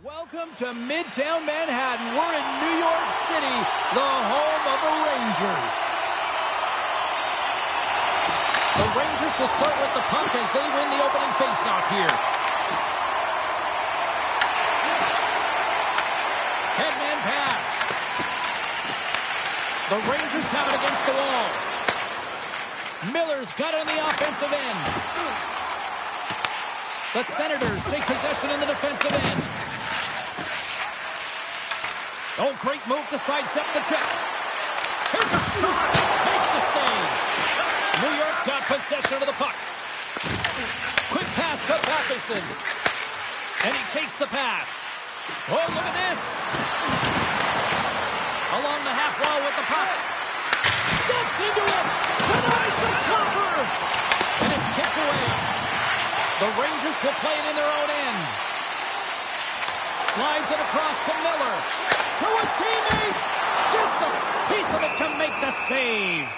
Welcome to Midtown Manhattan. We're in New York City, the home of the Rangers. The Rangers will start with the puck as they win the opening faceoff here. Headman pass. The Rangers have it against the wall. Miller's got it on the offensive end. The Senators take possession in the defensive end. Oh, great move to sidestep the check. Here's a shot. Makes the save. New York's got possession of the puck. Quick pass to Patterson. And he takes the pass. Oh, look at this. Along the half wall with the puck. Steps into it. Denies the topper. And it's kicked away. The Rangers will play it in their own end. Slides it across to Miller. To his teammate. Gets a piece of it to make the save.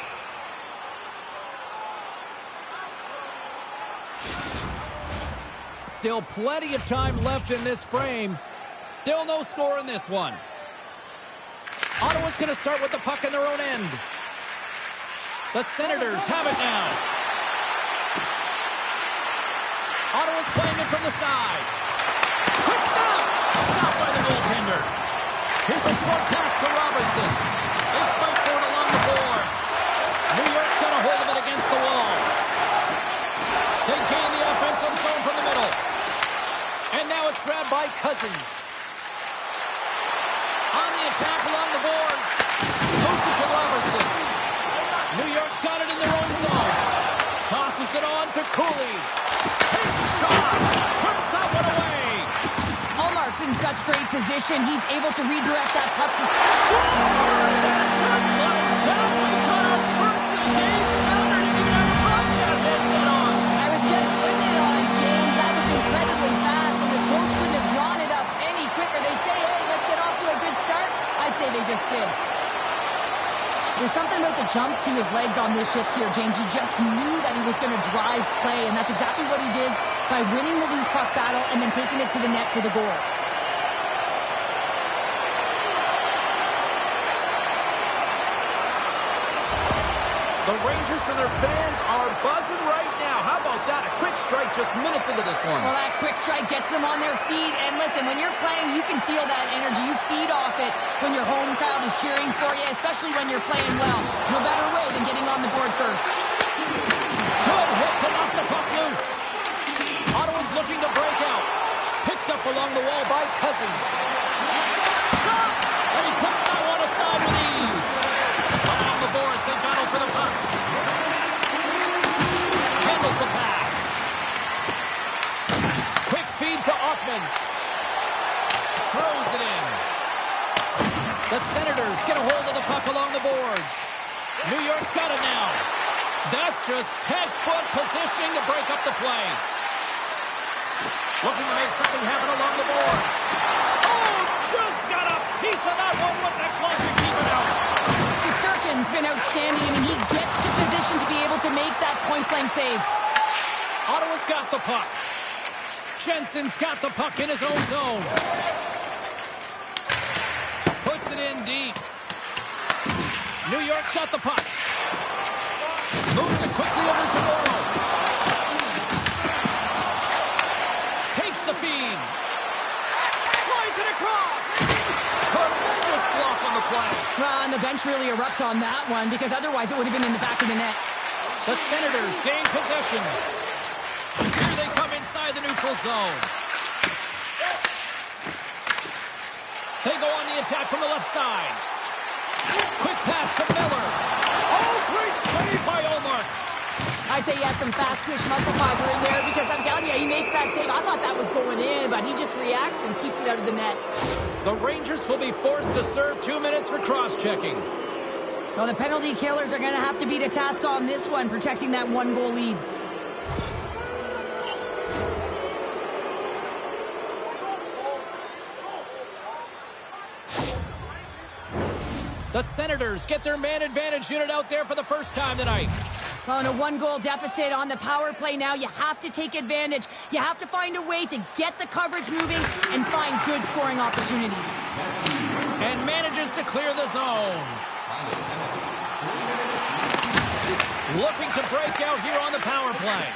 Still plenty of time left in this frame. Still no score in this one. Ottawa's going to start with the puck in their own end. The Senators have it now. Ottawa's playing it from the side. Quick stop! Stopped by the goaltender. Here's a short pass to Robertson. They fight for it along the boards. New York's got a hold of it against the wall. They gain the offensive zone from the middle. And now it's grabbed by Cousins. On the attack along the boards. Moves it to Robertson. New York's got it in their own zone. Tosses it on to Cooley. Takes a shot. Turns that one away. Allmark's in such great position. He's able to redirect that puck to scores. And just like that, we got our first of the game. Founder didn't even have a broadcast headset on. I was just putting it on, James. That was incredibly fast, and the coach couldn't have drawn it up any quicker. They say, hey, let's get off to a good start. I'd say they just did. There's something about the jump to his legs on this shift here, James. He just knew that he was going to drive play, and that's exactly what he did by winning the loose puck battle and then taking it to the net for the goal. The Rangers and their fans are buzzing right now. How about that? A quick strike just minutes into this one. Well, that quick strike gets them on their feet. And listen, when you're playing, you can feel that energy. You feed off it when your home crowd is cheering for you, especially when you're playing well. No better way than getting on the board first. Good hit to knock the puck loose. Ottawa's looking to break out. Picked up along the wall by Cousins. Shot! And he puts that one aside with ease. Along the boards, they battle for the puck. Handles the pass. Quick feed to Ockman. Throws it in. The Senators get a hold of the puck along the boards. New York's got it now. That's just textbook positioning to break up the play. Looking to make something happen along the boards. Oh, just got a piece of that one with the glove to keep it out. Shesterkin's been outstanding. I mean, he gets to position to be able to make that point-blank save. Ottawa's got the puck. Jensen's got the puck in his own zone. Puts it in deep. New York's got the puck. Moves it quickly over to Morrow. Takes the feed. Slides it across. Tremendous block on the play. And the bench really erupts on that one because otherwise it would have been in the back of the net. The Senators gain possession. Here they come inside the neutral zone. They go on the attack from the left side. Quick pass to Miller. Oh, great save by Allmark. I'd say he has some fast twitch muscle fiber in there because I'm telling you, he makes that save. I thought that was going in, but he just reacts and keeps it out of the net. The Rangers will be forced to serve 2 minutes for cross-checking. Well, the penalty killers are going to have to beat a task on this one, protecting that 1-goal lead. The Senators get their man advantage unit out there for the first time tonight. On a one-goal deficit on the power play now, you have to take advantage. You have to find a way to get the coverage moving and find good scoring opportunities. And manages to clear the zone. Looking to break out here on the power play.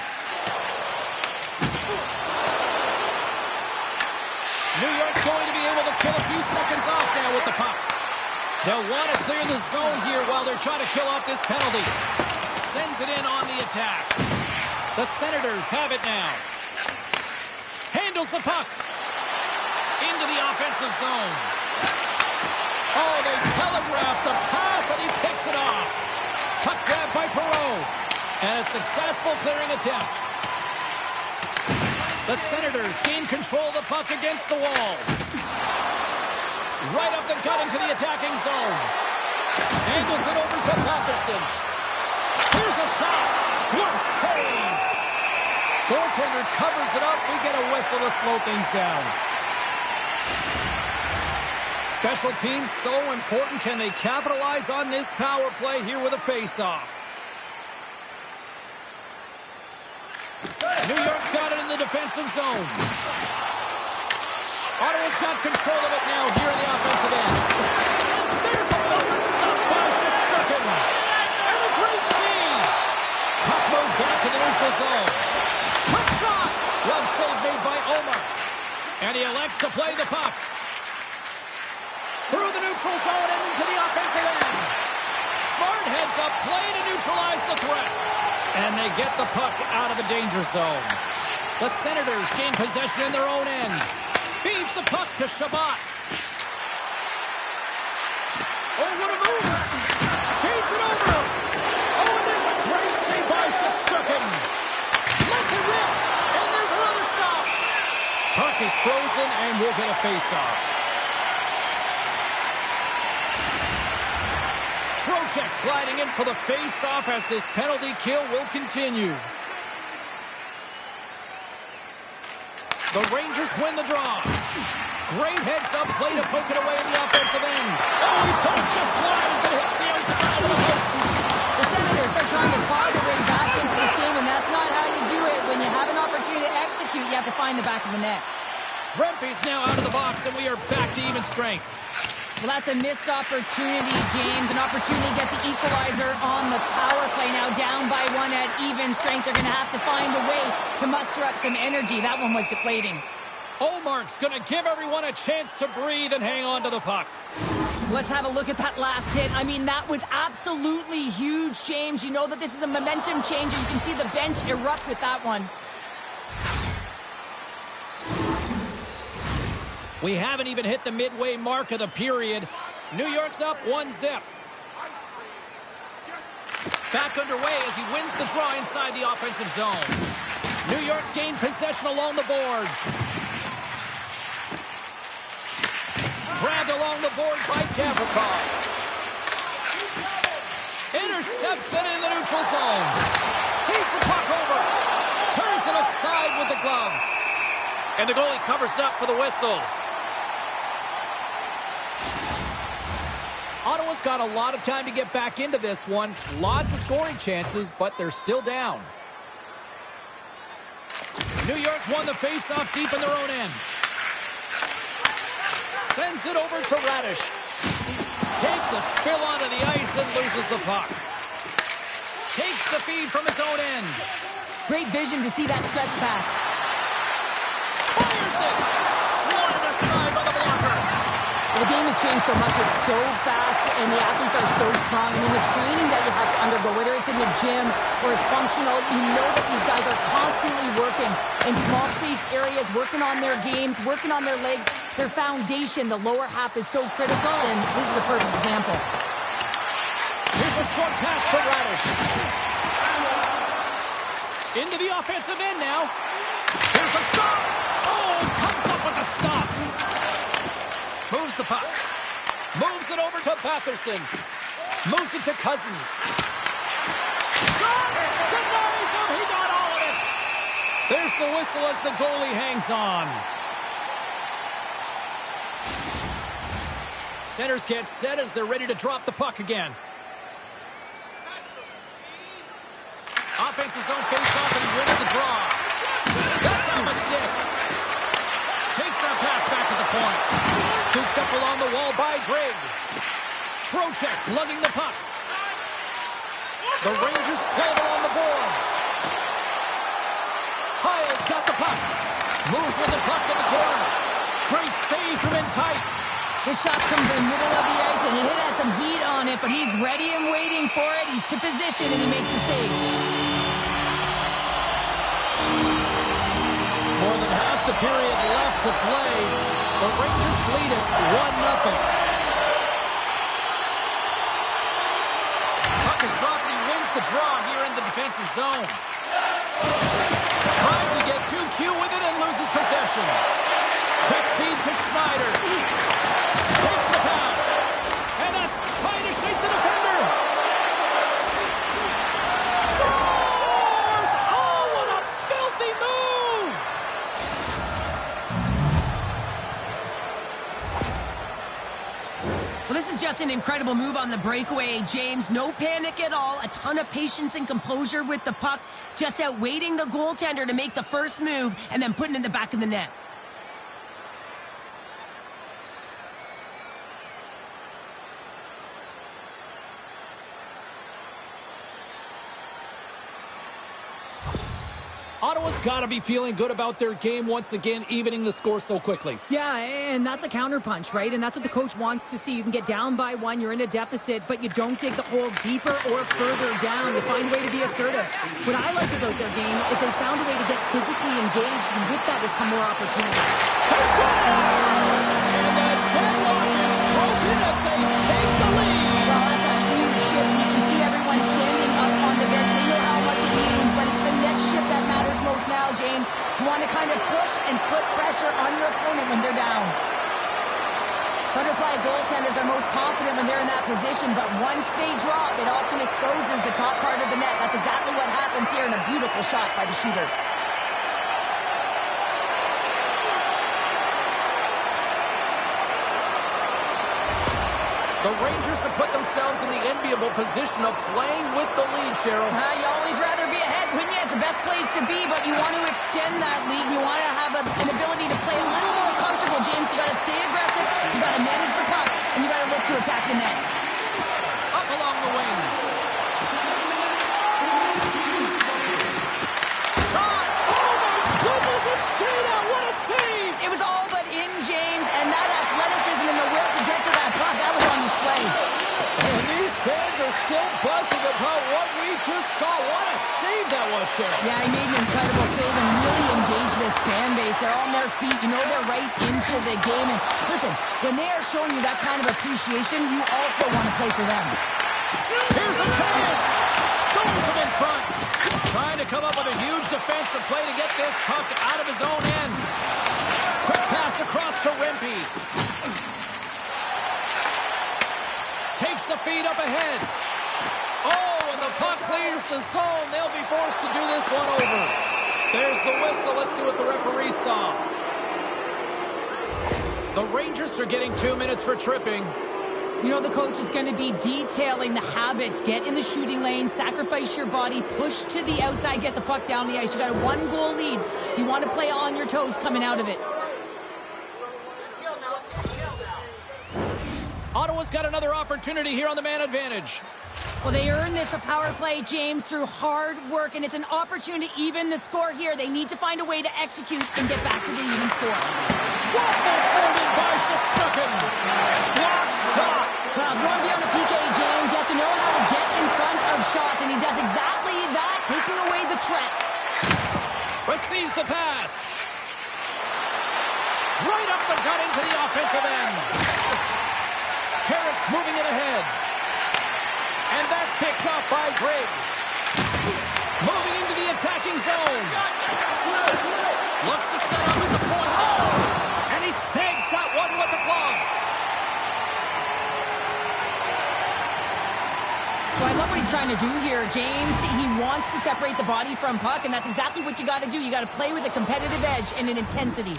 New York's going to be able to kill a few seconds off now with the puck. They'll want to clear the zone here while they're trying to kill off this penalty. Sends it in on the attack. The Senators have it now. Handles the puck. Into the offensive zone. Oh, they telegraph the pass and he picks it off. Puck grab by Perreault. And a successful clearing attempt. The Senators gain control of the puck against the wall. Right up the gut into the attacking zone. Angles it over to Patterson. Here's a shot. Good save. Goaltender covers it up. We get a whistle to slow things down. Special teams so important. Can they capitalize on this power play here with a face-off? New York's got it in the defensive zone. Ottawa's got control of it now here in the offensive end. There's another stop by Shesterkin. And a great save. Puck moved back to the neutral zone. Puck shot. Well save made by Omar. And he elects to play the puck. Through the neutral zone and into the offensive end. Smart heads up play to neutralize the threat. And they get the puck out of the danger zone. The Senators gain possession in their own end. Feeds the puck to Shabbat. Oh, what a move. Feeds it over. Oh, and there's a great save by Shesterkin. Lets it rip. And there's another stop. Puck is frozen and we'll get a face-off. Trocheck's gliding in for the face-off as this penalty kill will continue. The Rangers win the draw. Great heads-up play to poke it away in the offensive end. Oh, he pulled just wide as it hits the outside of the post. The Senators are trying to claw their way back into this game, and that's not how you do it. When you have an opportunity to execute, you have to find the back of the net. Rempe's now out of the box, and we are back to even strength. Well, that's a missed opportunity, James. An opportunity to get the equalizer on the power play. Now down by one at even strength. They're going to have to find a way to muster up some energy. That one was deflating. Omark's going to give everyone a chance to breathe and hang on to the puck. Let's have a look at that last hit. I mean, that was absolutely huge, James. You know that this is a momentum changer. You can see the bench erupt with that one. We haven't even hit the midway mark of the period. New York's up 1-0. Back underway as he wins the draw inside the offensive zone. New York's gained possession along the boards. Grabbed along the boards by Gavrikov. Intercepts it in the neutral zone. Feeds the puck over. Turns it aside with the glove. And the goalie covers up for the whistle. Ottawa's got a lot of time to get back into this one. Lots of scoring chances, but they're still down. New York's won the face-off deep in their own end. Sends it over to Radish. Takes a spill onto the ice and loses the puck. Takes the feed from his own end. Great vision to see that stretch pass. Fires it! Swatted aside by the blocker. The game has changed so much. It's so fast, and the athletes are so strong. I mean, the training that you have to undergo, whether it's in the gym or it's functional, you know that these guys are constantly working in small space areas, working on their games, working on their legs. Their foundation, the lower half, is so critical, and this is a perfect example. Here's a short pass to Radish. Into the offensive end now. Here's a shot. Oh, comes up with a stop. Moves the puck. Moves it over to Patterson. Moves it to Cousins. Shot! Denies him! He got all of it! There's the whistle as the goalie hangs on. Centers get set as they're ready to drop the puck again. takes his own face-off and he wins the draw. That's off a stick. Takes that pass back at the point. Scooped up along the wall by Grigg. Trocheck's lugging the puck. The Rangers play it along the boards. Hyle's got the puck. Moves with the puck in the corner. Great save from in tight. This shot comes in the middle of the ice, and it has some heat on it, but he's ready and waiting for it. He's to position, and he makes the save. More than half the period left to play. The Rangers lead it 1-0. Puck is dropped, and he wins the draw here in the defensive zone. Trying to get 2Q with it and loses possession. Quick feed to Schneider. Takes the pass. And that's trying to shake the defender. Scores! Oh, what a filthy move! Well, this is just an incredible move on the breakaway, James. No panic at all. A ton of patience and composure with the puck. Just out waiting the goaltender to make the first move and then putting it in the back of the net. Ottawa's got to be feeling good about their game once again, evening the score so quickly. Yeah, and that's a counterpunch, right? And that's what the coach wants to see. You can get down by one, you're in a deficit, but you don't dig the hole deeper or further down. You find a way to be assertive. What I like about their game is they found a way to get physically engaged, and with that has come more opportunity. And the deadlock is broken as they take the lead. Well, that's a huge shift. You can see everyone standing up on the bench. They know how much it means, but it's the next shift that matters most now, James. You want to kind of push and put pressure on your opponent when they're down. Butterfly goaltenders are most confident when they're in that position, but once they drop, it often exposes the top part of the net. That's exactly what happens here in a beautiful shot by the shooter. The Rangers have put themselves in the enviable position of playing with the lead, Cheryl. You always rather be ahead, wouldn't you? It's the best place to be, but you want to extend that lead. You want to have an ability to play a little more comfortable, James. You got to stay aggressive, you got to manage the puck, and you got to look to attack the net. Up along the wing. Shot! Oh my goodness, it stayed out. What a save! It was all but in, James, and that athleticism and the will to get to that puck, that was on display. And these fans are still buzzing about what we just saw. What a save that was, Cheryl. Yeah, he made an incredible save and really engaged this fan base. They're on their feet. You know they're right into the game. And listen, when they are showing you that kind of appreciation, you also want to play for them. Here's a chance. Stones him in front. Trying to come up with a huge defensive play to get this puck out of his own end. Quick pass across to Rempe. Takes the feed up ahead. Oh, and the puck clears the zone. They'll be forced to do this one over. There's the whistle. Let's see what the referee saw. The Rangers are getting 2 minutes for tripping. You know the coach is going to be detailing the habits. Get in the shooting lane, sacrifice your body, push to the outside, get the puck down the ice. You got a 1-goal lead. You want to play on your toes coming out of it. Ottawa's got another opportunity here on the man advantage. Well, they earned this a power play, James, through hard work, and it's an opportunity to even the score here. They need to find a way to execute and get back to the even score. Waffle-folded by Shestukin. Block shot. Well, going beyond the PK, James, you have to know how to get in front of shots, and he does exactly that, taking away the threat. Receives the pass. Right up the gut into the offensive end. Carrick's moving it ahead. And that's picked off by Grigg. Moving into the attacking zone. Looks to set up at the point. Oh! And he snags that one with the glove. So I love what he's trying to do here, James. He wants to separate the body from puck, and that's exactly what you got to do. You got to play with a competitive edge and an intensity.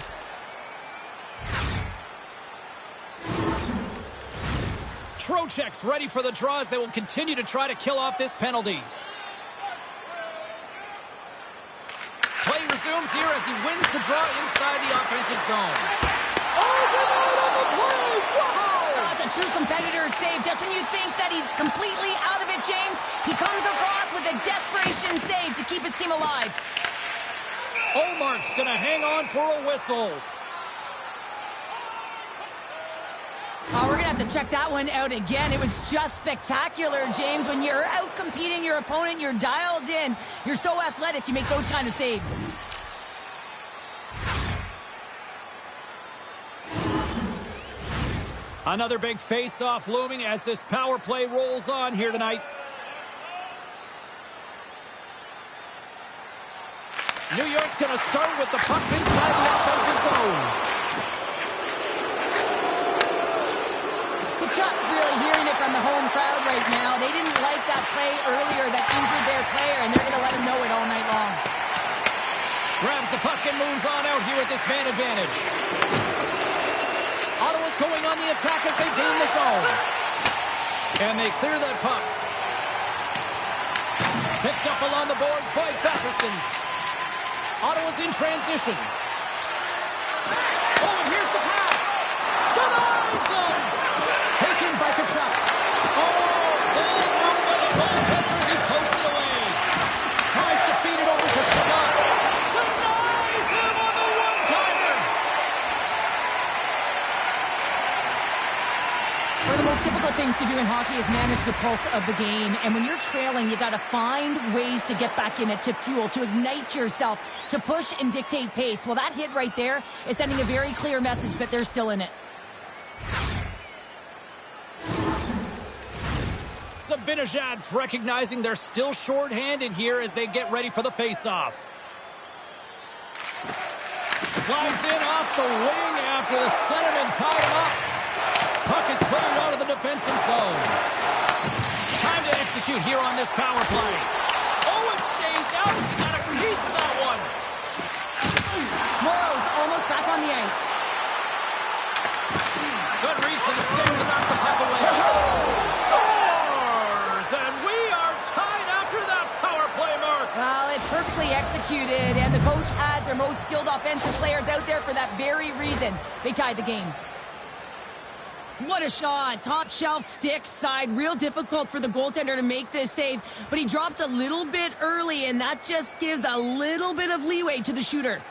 Trocheck's ready for the draw as they will continue to try to kill off this penalty. here as he wins the draw inside the offensive zone. Overload on the play! Wow! That's a true competitor's save. Just when you think that he's completely out of it, James, he comes across with a desperation save to keep his team alive. Olmark's going to hang on for a whistle. We're going to have to check that one out again. It was just spectacular, James. When you're out competing your opponent, you're dialed in. You're so athletic, you make those kind of saves. Another big face-off looming as this power play rolls on here tonight. New York's going to start with the puck inside the offensive zone. Chuck's really hearing it from the home crowd right now. They didn't like that play earlier that injured their player, and they're going to let him know it all night long. Grabs the puck and moves on out here with this man advantage. Ottawa's going on the attack as they gain the zone. And they clear that puck. Picked up along the boards by Batherson. Ottawa's in transition. Oh, and here's the pass. Denies him. Taken by Kachuk. Oh, ball moved by the goaltender as he floats it away. Tries to feed it over to Chabot. Denies him on the one-timer. One of the most difficult things to do in hockey is manage the pulse of the game. And when you're trailing, you got to find ways to get back in it, to fuel, to ignite yourself, to push and dictate pace. Well, that hit right there is sending a very clear message that they're still in it. Zibanejad's recognizing they're still short-handed here as they get ready for the face-off. Slides in off the wing after the centerman tied him up. Puck is cleared out of the defensive zone. Time to execute here on this power play. Oh, it stays out. He got a piece of that one. Morrow's almost back on the ice. Good reach for the stick to knock the puck away. And we are tied after that power play, Mark. Well, it's perfectly executed, and the coach has their most skilled offensive players out there for that very reason. They tied the game. What a shot. Top shelf stick side. Real difficult for the goaltender to make this save, but he drops a little bit early, and that just gives a little bit of leeway to the shooter.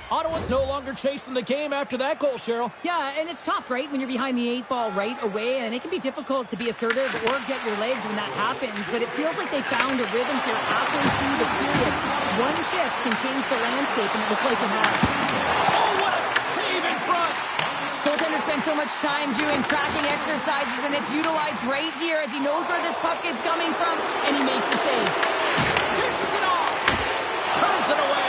Ottawa's no longer chasing the game after that goal, Cheryl. Yeah, and it's tough, right, when you're behind the 8 ball right away, and it can be difficult to be assertive or get your legs when that happens, but it feels like they found a rhythm here halfway through the period. One shift can change the landscape, and it looks like it has. Oh, what a save in front! Goaltender spends so much time doing tracking exercises, and it's utilized right here as he knows where this puck is coming from, and he makes the save. Dishes it off! Turns it away!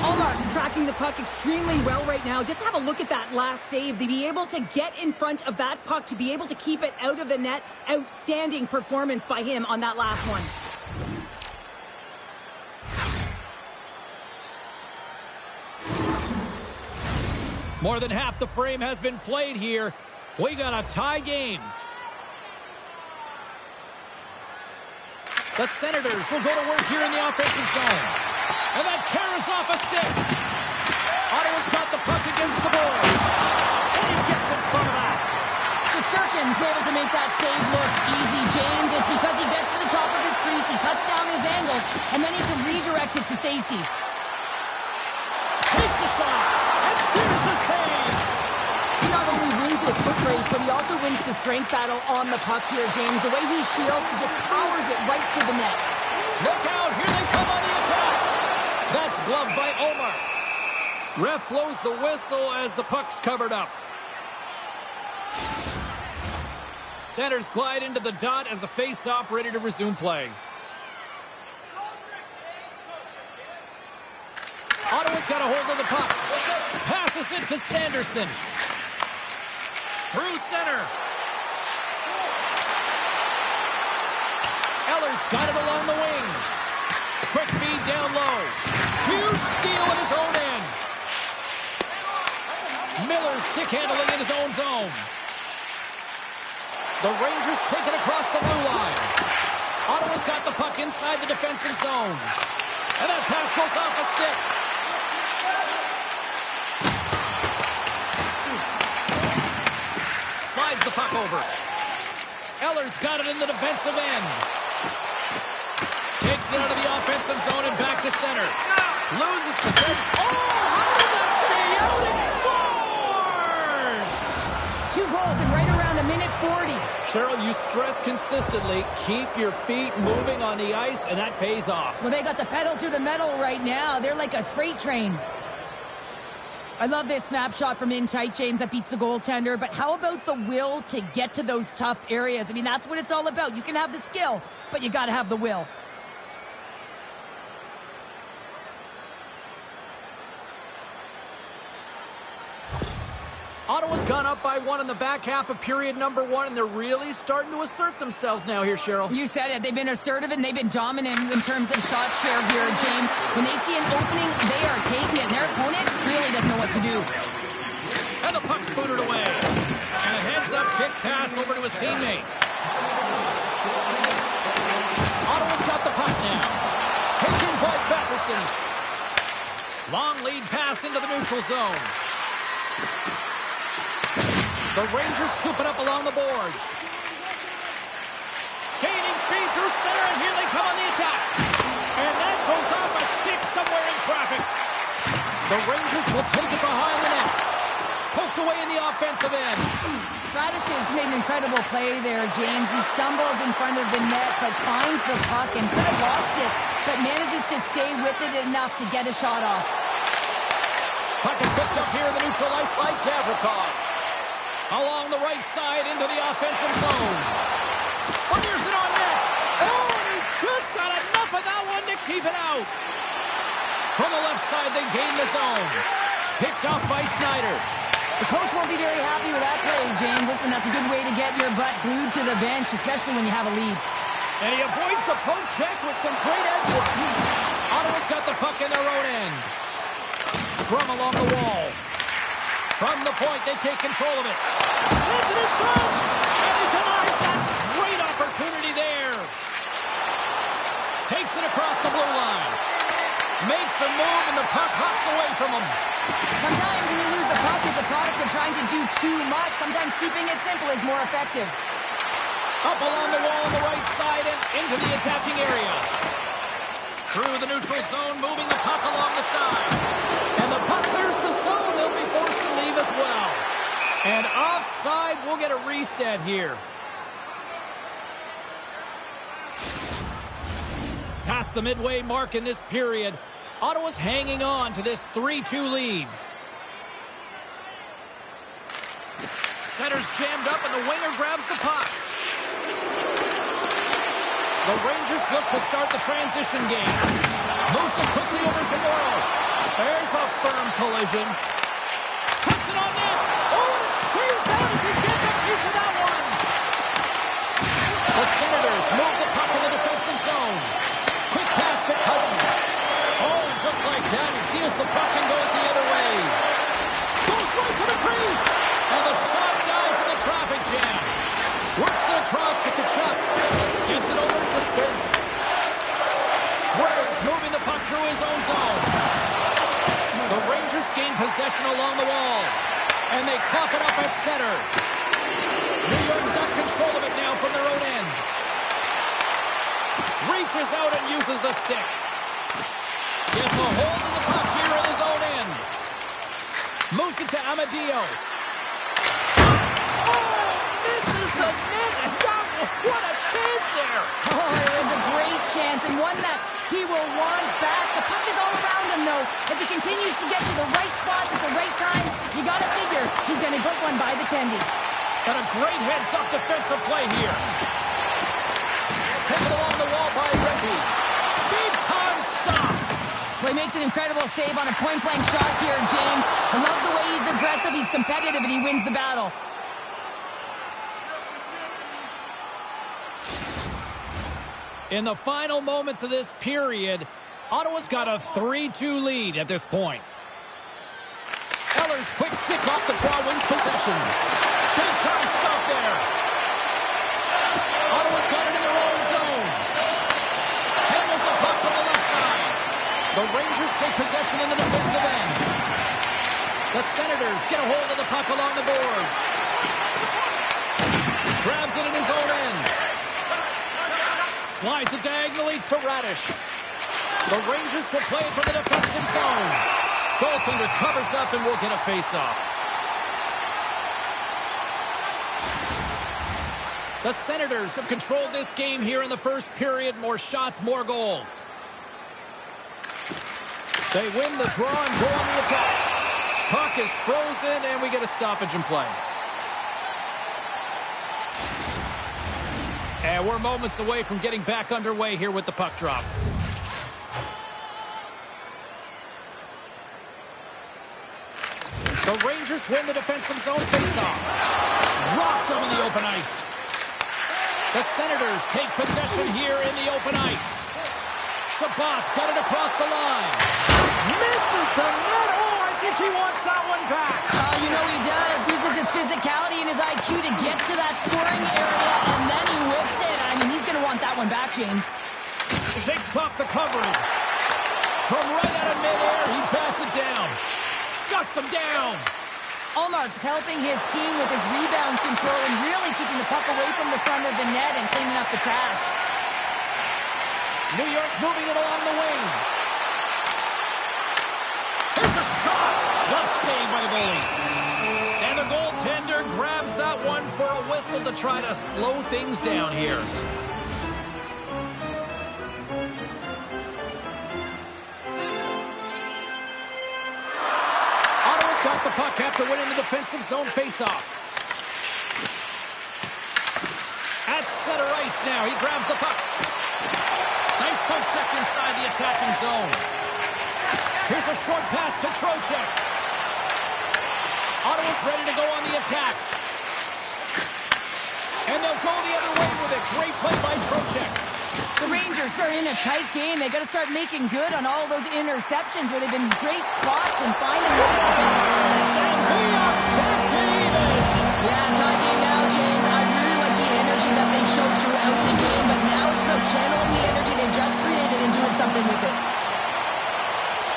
Olmark's tracking the puck extremely well right now. Just have a look at that last save. To be able to get in front of that puck, to be able to keep it out of the net, outstanding performance by him on that last one. More than half the frame has been played here. We got a tie game. The Senators will go to work here in the offensive zone. And that carries off a stick. Ottawa's got the puck against the boards. And he gets in front of that. Shesterkin's able to make that save look easy, James. It's because he gets to the top of his crease, he cuts down his angles, and then he can redirect it to safety. Takes a shot. And there's the save. He not only wins this foot race, but he also wins the strength battle on the puck here, James. The way he shields, he just powers it right to the net. Look out. Here they come on the attack. That's gloved by Olmark. Ref blows the whistle as the puck's covered up. Centers glide into the dot as the face-off ready to resume play. Ottawa's got a hold of the puck. Passes it to Sanderson. Through center. Eller's got it along the wing. quick feed down low. Huge steal in his own end. Miller stick handling in his own zone. The Rangers take it across the blue line. Ottawa's got the puck inside the defensive zone. And that pass goes off a stick. Slides the puck over. Eller's got it in the defensive end. Takes it out of the offensive zone and back to center. Loses possession. Oh, how did that stay out? It scores! 2 goals in right around a minute 40. Cheryl, you stress consistently, keep your feet moving on the ice, and that pays off. Well, they got the pedal to the metal right now. They're like a freight train. I love this snapshot from in tight, James, that beats the goaltender. But how about the will to get to those tough areas? I mean, that's what it's all about. You can have the skill, but you got to have the will. Ottawa's gone up by 1 in the back half of period number 1, and they're really starting to assert themselves now here, Cheryl. You said it. They've been assertive, and they've been dominant in terms of shot share here, James. When they see an opening, they are taking it, and their opponent really doesn't know what to do. And the puck's booted away. And a heads-up kick pass over to his teammate. Ottawa's got the puck now. Taken by Batterson. Long lead pass into the neutral zone. The Rangers scoop it up along the boards. Gaining speed through center, and here they come on the attack. And that goes off a stick somewhere in traffic. The Rangers will take it behind the net. Poked away in the offensive end. Radish's made an incredible play there, James. He stumbles in front of the net, but finds the puck and could have lost it, but manages to stay with it enough to get a shot off. Puck is picked up here in the neutral ice by Gavrikov. Along the right side into the offensive zone. Fires it on net. Oh, and he just got enough of that one to keep it out. From the left side, they gain the zone. Picked off by Schneider. The coach won't be very happy with that play, James. Listen, that's a good way to get your butt glued to the bench, especially when you have a lead. And he avoids the poke check with some great edge work. Ottawa's got the puck in their own end. Scrum along the wall. From the point, they take control of it. Sends it in front! And he denies that great opportunity there. Takes it across the blue line. Makes a move, and the puck hops away from him. Sometimes when you lose the puck, it's a product of trying to do too much. Sometimes keeping it simple is more effective. Up along the wall on the right side and into the attacking area. Through the neutral zone, moving the puck along the side. And the puck clears the zone. They'll be forced to leave as well. And offside, we'll get a reset here. Past the midway mark in this period, Ottawa's hanging on to this 3-2 lead. Center's jammed up, and the winger grabs the puck. The Rangers look to start the transition game. Moves it quickly over to Morrow. There's a firm collision. Puts it on net. Oh, and it stays out as he gets a piece of that one. The Senators move the puck in the defensive zone. Quick pass to Cousins. Oh, just like that, he steals the puck and goes the other way. Goes right to the crease. And the shot dies in the traffic jam. Works it across to Kachuk. Gets it over to Spence. Graves moving the puck through his own zone. The Rangers gain possession along the wall. And they cough it up at center. New York's got control of it now from their own end. Reaches out and uses the stick. Gets a hold of the puck here in his own end. Moves it to Amadio. Oh, misses the net. And what a chance there. Oh, it was a great chance, and one that he will want back. The puck is all around him, though. If he continues to get to the right spots at the right time, you got to figure he's going to put one by the tendy. And a great heads-up defensive play here. Taken along the wall by Rempe. Big-time stop. Well, he makes an incredible save on a point-blank shot here, James. I love the way he's aggressive, he's competitive, and he wins the battle. In the final moments of this period, Ottawa's got a 3-2 lead at this point. Eller's quick stick off the draw wins possession. Big time stop there. Ottawa's got it in their own zone. Handles the puck from the left side. The Rangers take possession in the defensive end. The Senators get a hold of the puck along the boards. Grabs it in his own end. Slides it diagonally to Radish. The Rangers will play it from the defensive zone. Goaltender covers up and will get a face-off. The Senators have controlled this game here in the first period. More shots, more goals. They win the draw and go on the attack. Puck is frozen, and we get a stoppage in play. And we're moments away from getting back underway here with the puck drop. The Rangers win the defensive zone faceoff. Dropped them in the open ice. The Senators take possession here in the open ice. Shabbat's got it across the line. Misses the net. Oh, I think he wants that one back. You know he does. Uses his physicality and his IQ to get to that scoring area, and then he whiffs it. I mean, he's going to want that one back, James. Shakes off the coverage. From right out of midair, he bats it down. Shuts him down. Ullmark's helping his team with his rebound control and really keeping the puck away from the front of the net and cleaning up the trash. New York's moving it along the wing. Here's a shot. Glove save by the goalie. And the goaltender grabs that one for a whistle to try to slow things down here. Ottawa's got the puck after winning the defensive zone faceoff. At center ice now, he grabs the puck. Nice poke check inside the attacking zone. Here's a short pass to Trocheck. Ottawa's ready to go on the attack. And they'll go the other way with it. Great play by Trocheck. The Rangers are in a tight game. They got to start making good on all those interceptions where they've been great spots and finding ways to get. And we are back to even. Yeah, tight game now, James. I really like the energy that they showed throughout the game, but now it's about channeling the energy they've just created and doing something with it.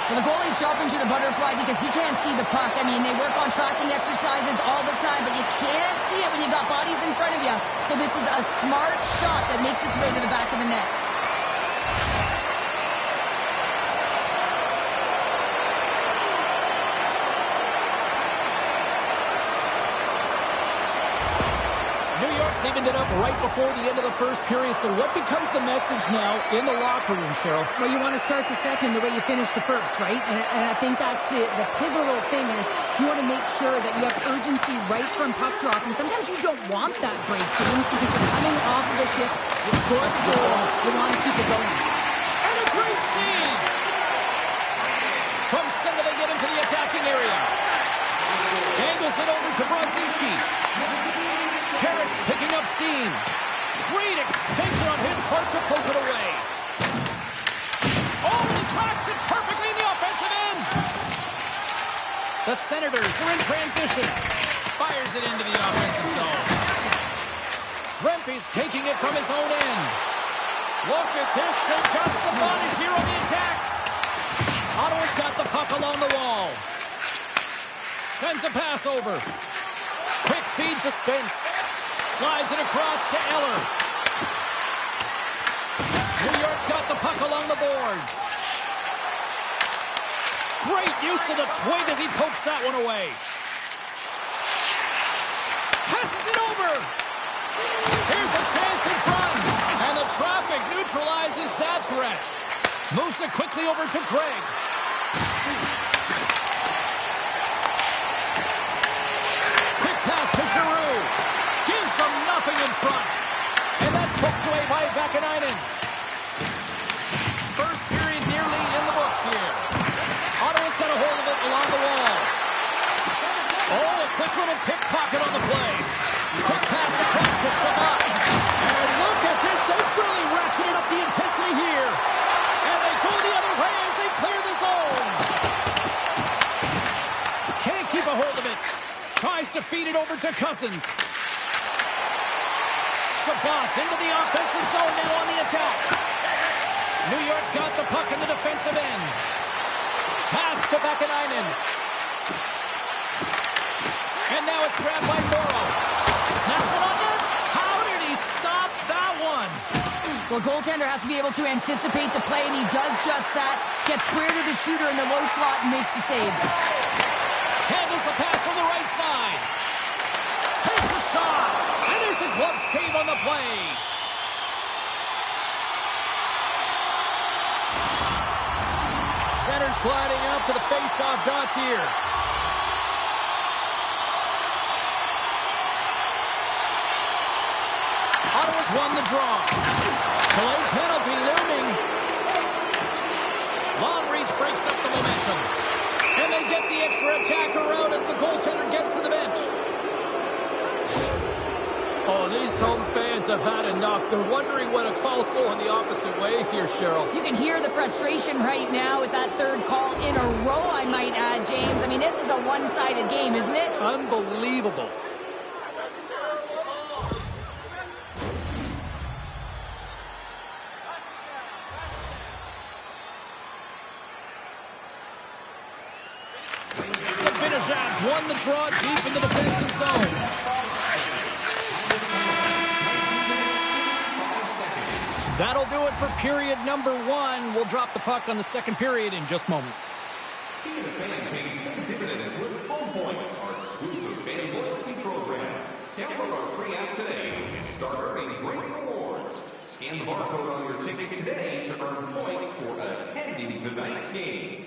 Well, the goalie's dropping to the butterfly because he can't see the puck. I mean, they work on tracking exercises all the time, but you can't see it when you got bodies in front of you. So this is a smart shot that makes its way to the back of the net. New York's evened it up right before the end of the first period. So what becomes the message now in the locker room, Cheryl? Well, you want to start the second the way you finish the first, right? And I think that's the pivotal thing is you want to make sure that you have urgency right from puck drop. And sometimes you don't want that break, James, because you're coming off of a shift. You score the goal. You want to keep it going. And a great save! From center, they get into the attacking area. Angles it over to Brodzinski. Carrick's picking up steam. Great extension on his part to poke it away. Oh, he tracks it perfectly in the offensive end. The Senators are in transition. Fires it into the offensive zone. Rempe's taking it from his own end. Look at this. They've got Sabonis here on the attack. Ottawa's got the puck along the wall. Sends a pass over. Quick feed to Spence. Slides it across to Eller. New York's got the puck along the boards. Great use of the twig as he pokes that one away. Passes it over. Here's a chance in front. And the traffic neutralizes that threat. Moves it quickly over to Craig. Quick pass to Giroux. Gives them nothing in front. And that's poked away by Vakanainen. First period nearly in the books here. Ottawa's got a hold of it along the wall. Oh, a quick little pickpocket on the play. Quick pass across to Shabbat. And look at this. They've really ratcheted up the intensity here. And they go the other way. to feed it over to Cousins. Shabbat's into the offensive zone now on the attack. New York's got the puck in the defensive end. Pass to Vakanainen. And now it's grabbed by Morrow. Snaps it on net. How did he stop that one? Well, goaltender has to be able to anticipate the play, and he does just that. Gets square to the shooter in the low slot and makes the save. Handles the pass from the right side. Takes a shot. And there's a glove save on the play. Center's gliding up to the face-off dots here. Ottawa's won the draw. Delayed penalty looming. Long reach breaks up the momentum. And they get the extra attacker out as the goaltender gets to the bench. Oh, these home fans have had enough. They're wondering when a call's going the opposite way here, Cheryl. You can hear the frustration right now with that third call in a row, I might add, James. I mean, this is a one-sided game, isn't it? Unbelievable. Zibanejad's won the draw deep in the defensive zone. That'll do it for period number 1. We'll drop the puck on the second period in just moments. Being a fan pays big dividends with Home Points, our exclusive fan loyalty program. Download our free app today and start earning great rewards. Scan the barcode on your ticket today to earn points for attending tonight's game.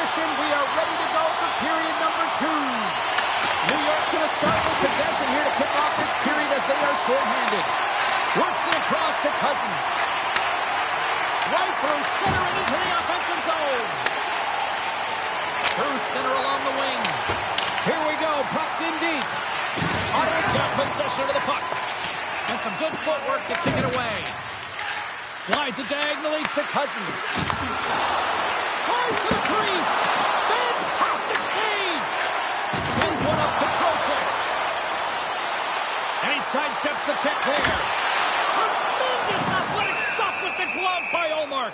possession. We are ready to go for period number 2. New York's going to start with possession here to kick off this period as they are shorthanded. Works it across to Cousins. Right through center and into the offensive zone. Through center along the wing. Here we go. Puck's in deep. Ottawa's got possession of the puck. And some good footwork to kick it away. Slides it diagonally to Cousins. Tries to the crease. Fantastic save. Sends one up to Trocheck. And he sidesteps the check clear. Tremendous athletic stop with the glove by Ullmark.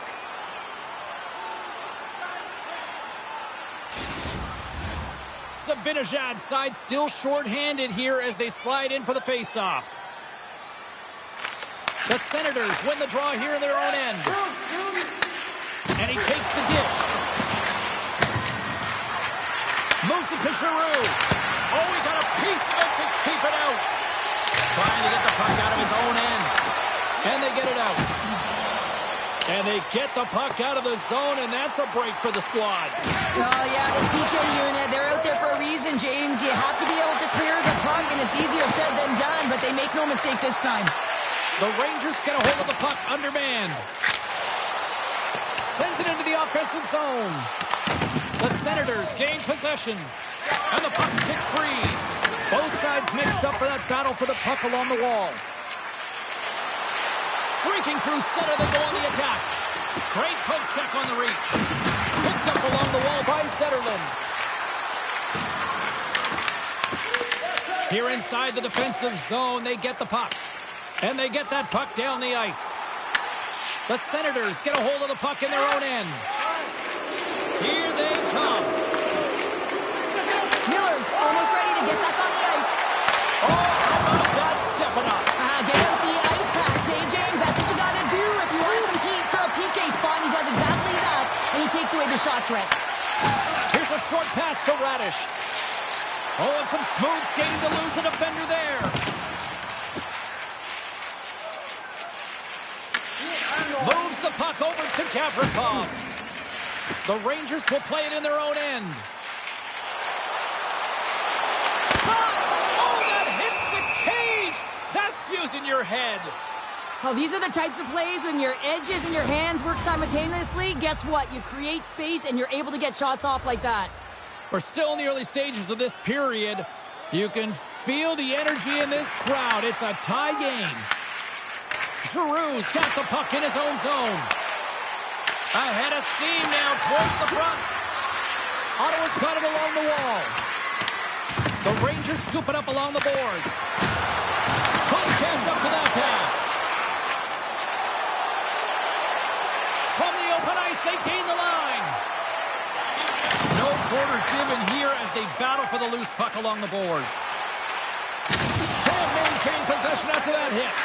Zibanejad side still short-handed here as they slide in for the face-off. The Senators win the draw here in their own end. And he takes the dish. Moves it to Giroux. Oh, he got a piece of it to keep it out. Trying to get the puck out of his own end. And they get it out. And they get the puck out of the zone, and that's a break for the squad. Oh, yeah, this PK unit, they're out there for a reason, James. You have to be able to clear the puck, and it's easier said than done, but they make no mistake this time. The Rangers get a hold of the puck undermanned. Sends it into the offensive zone. The Senators gain possession. And the puck's kicked free. Both sides mixed up for that battle for the puck along the wall. Streaking through center, they go on the attack. Great poke check on the reach. Picked up along the wall by Zetterlund. Here inside the defensive zone, they get the puck. And they get that puck down the ice. The Senators get a hold of the puck in their own end. Here they come. Miller's almost ready to get back on the ice. Oh, how about that stepping up? Get out the ice packs, eh, James? That's what you got to do if you want to compete for a PK spot. And he does exactly that, and he takes away the shot threat. Here's a short pass to Radish. Oh, and some smooth skating to lose a defender there. Moves the puck over to Gavrikov. The Rangers will play it in their own end. Shot! Oh, that hits the cage! That's using your head. Well, these are the types of plays when your edges and your hands work simultaneously. Guess what? You create space and you're able to get shots off like that. We're still in the early stages of this period. You can feel the energy in this crowd. It's a tie game. Giroux's got the puck in his own zone. Ahead of steam now towards the front. Ottawa's got it along the wall. The Rangers scoop it up along the boards. Couldn't catch up to that pass. From the open ice, they gain the line. No quarter given here as they battle for the loose puck along the boards. Can't maintain possession after that hit.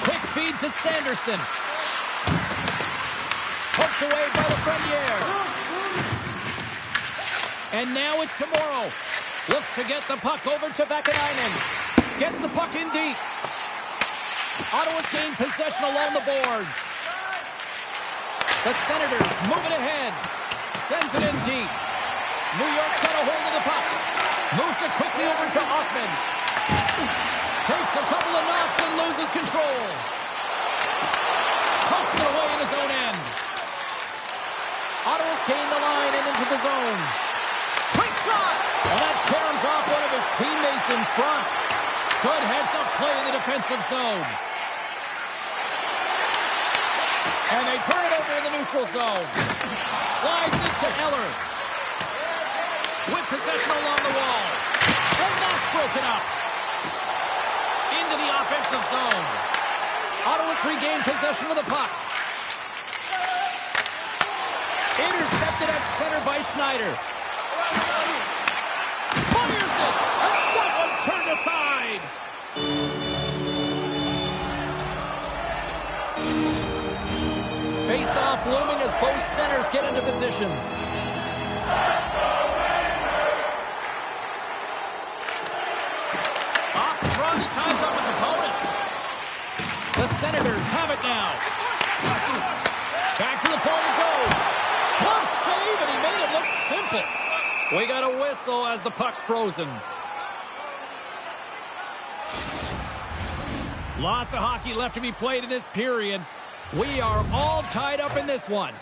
Quick feed to Sanderson. Poked away by the Frenier. And now it's Tomorrow. Looks to get the puck over to Vakanainen. Gets the puck in deep. Ottawa's gained possession along the boards. The Senators move it ahead. Sends it in deep. New York's got a hold of the puck. Moves it quickly over to Hoffman. Takes a couple of knocks and loses control. Pokes it away in his own end. Ottawa's gained the line and into the zone. Quick shot! And that caroms off one of his teammates in front. Good heads-up play in the defensive zone. And they turn it over in the neutral zone. Slides it to Eller. With possession along the wall. And that's broken up. Into the offensive zone. Ottawa's regained possession of the puck. Intercepted at center by Schneider. Fires it! And that one's turned aside! Face-off looming as both centers get into position. Off the draw, he ties up his opponent. The Senators have it now. Back to the point it goes. Glove save, simple. We got a whistle as the puck's frozen. Lots of hockey left to be played in this period. We are all tied up in this one.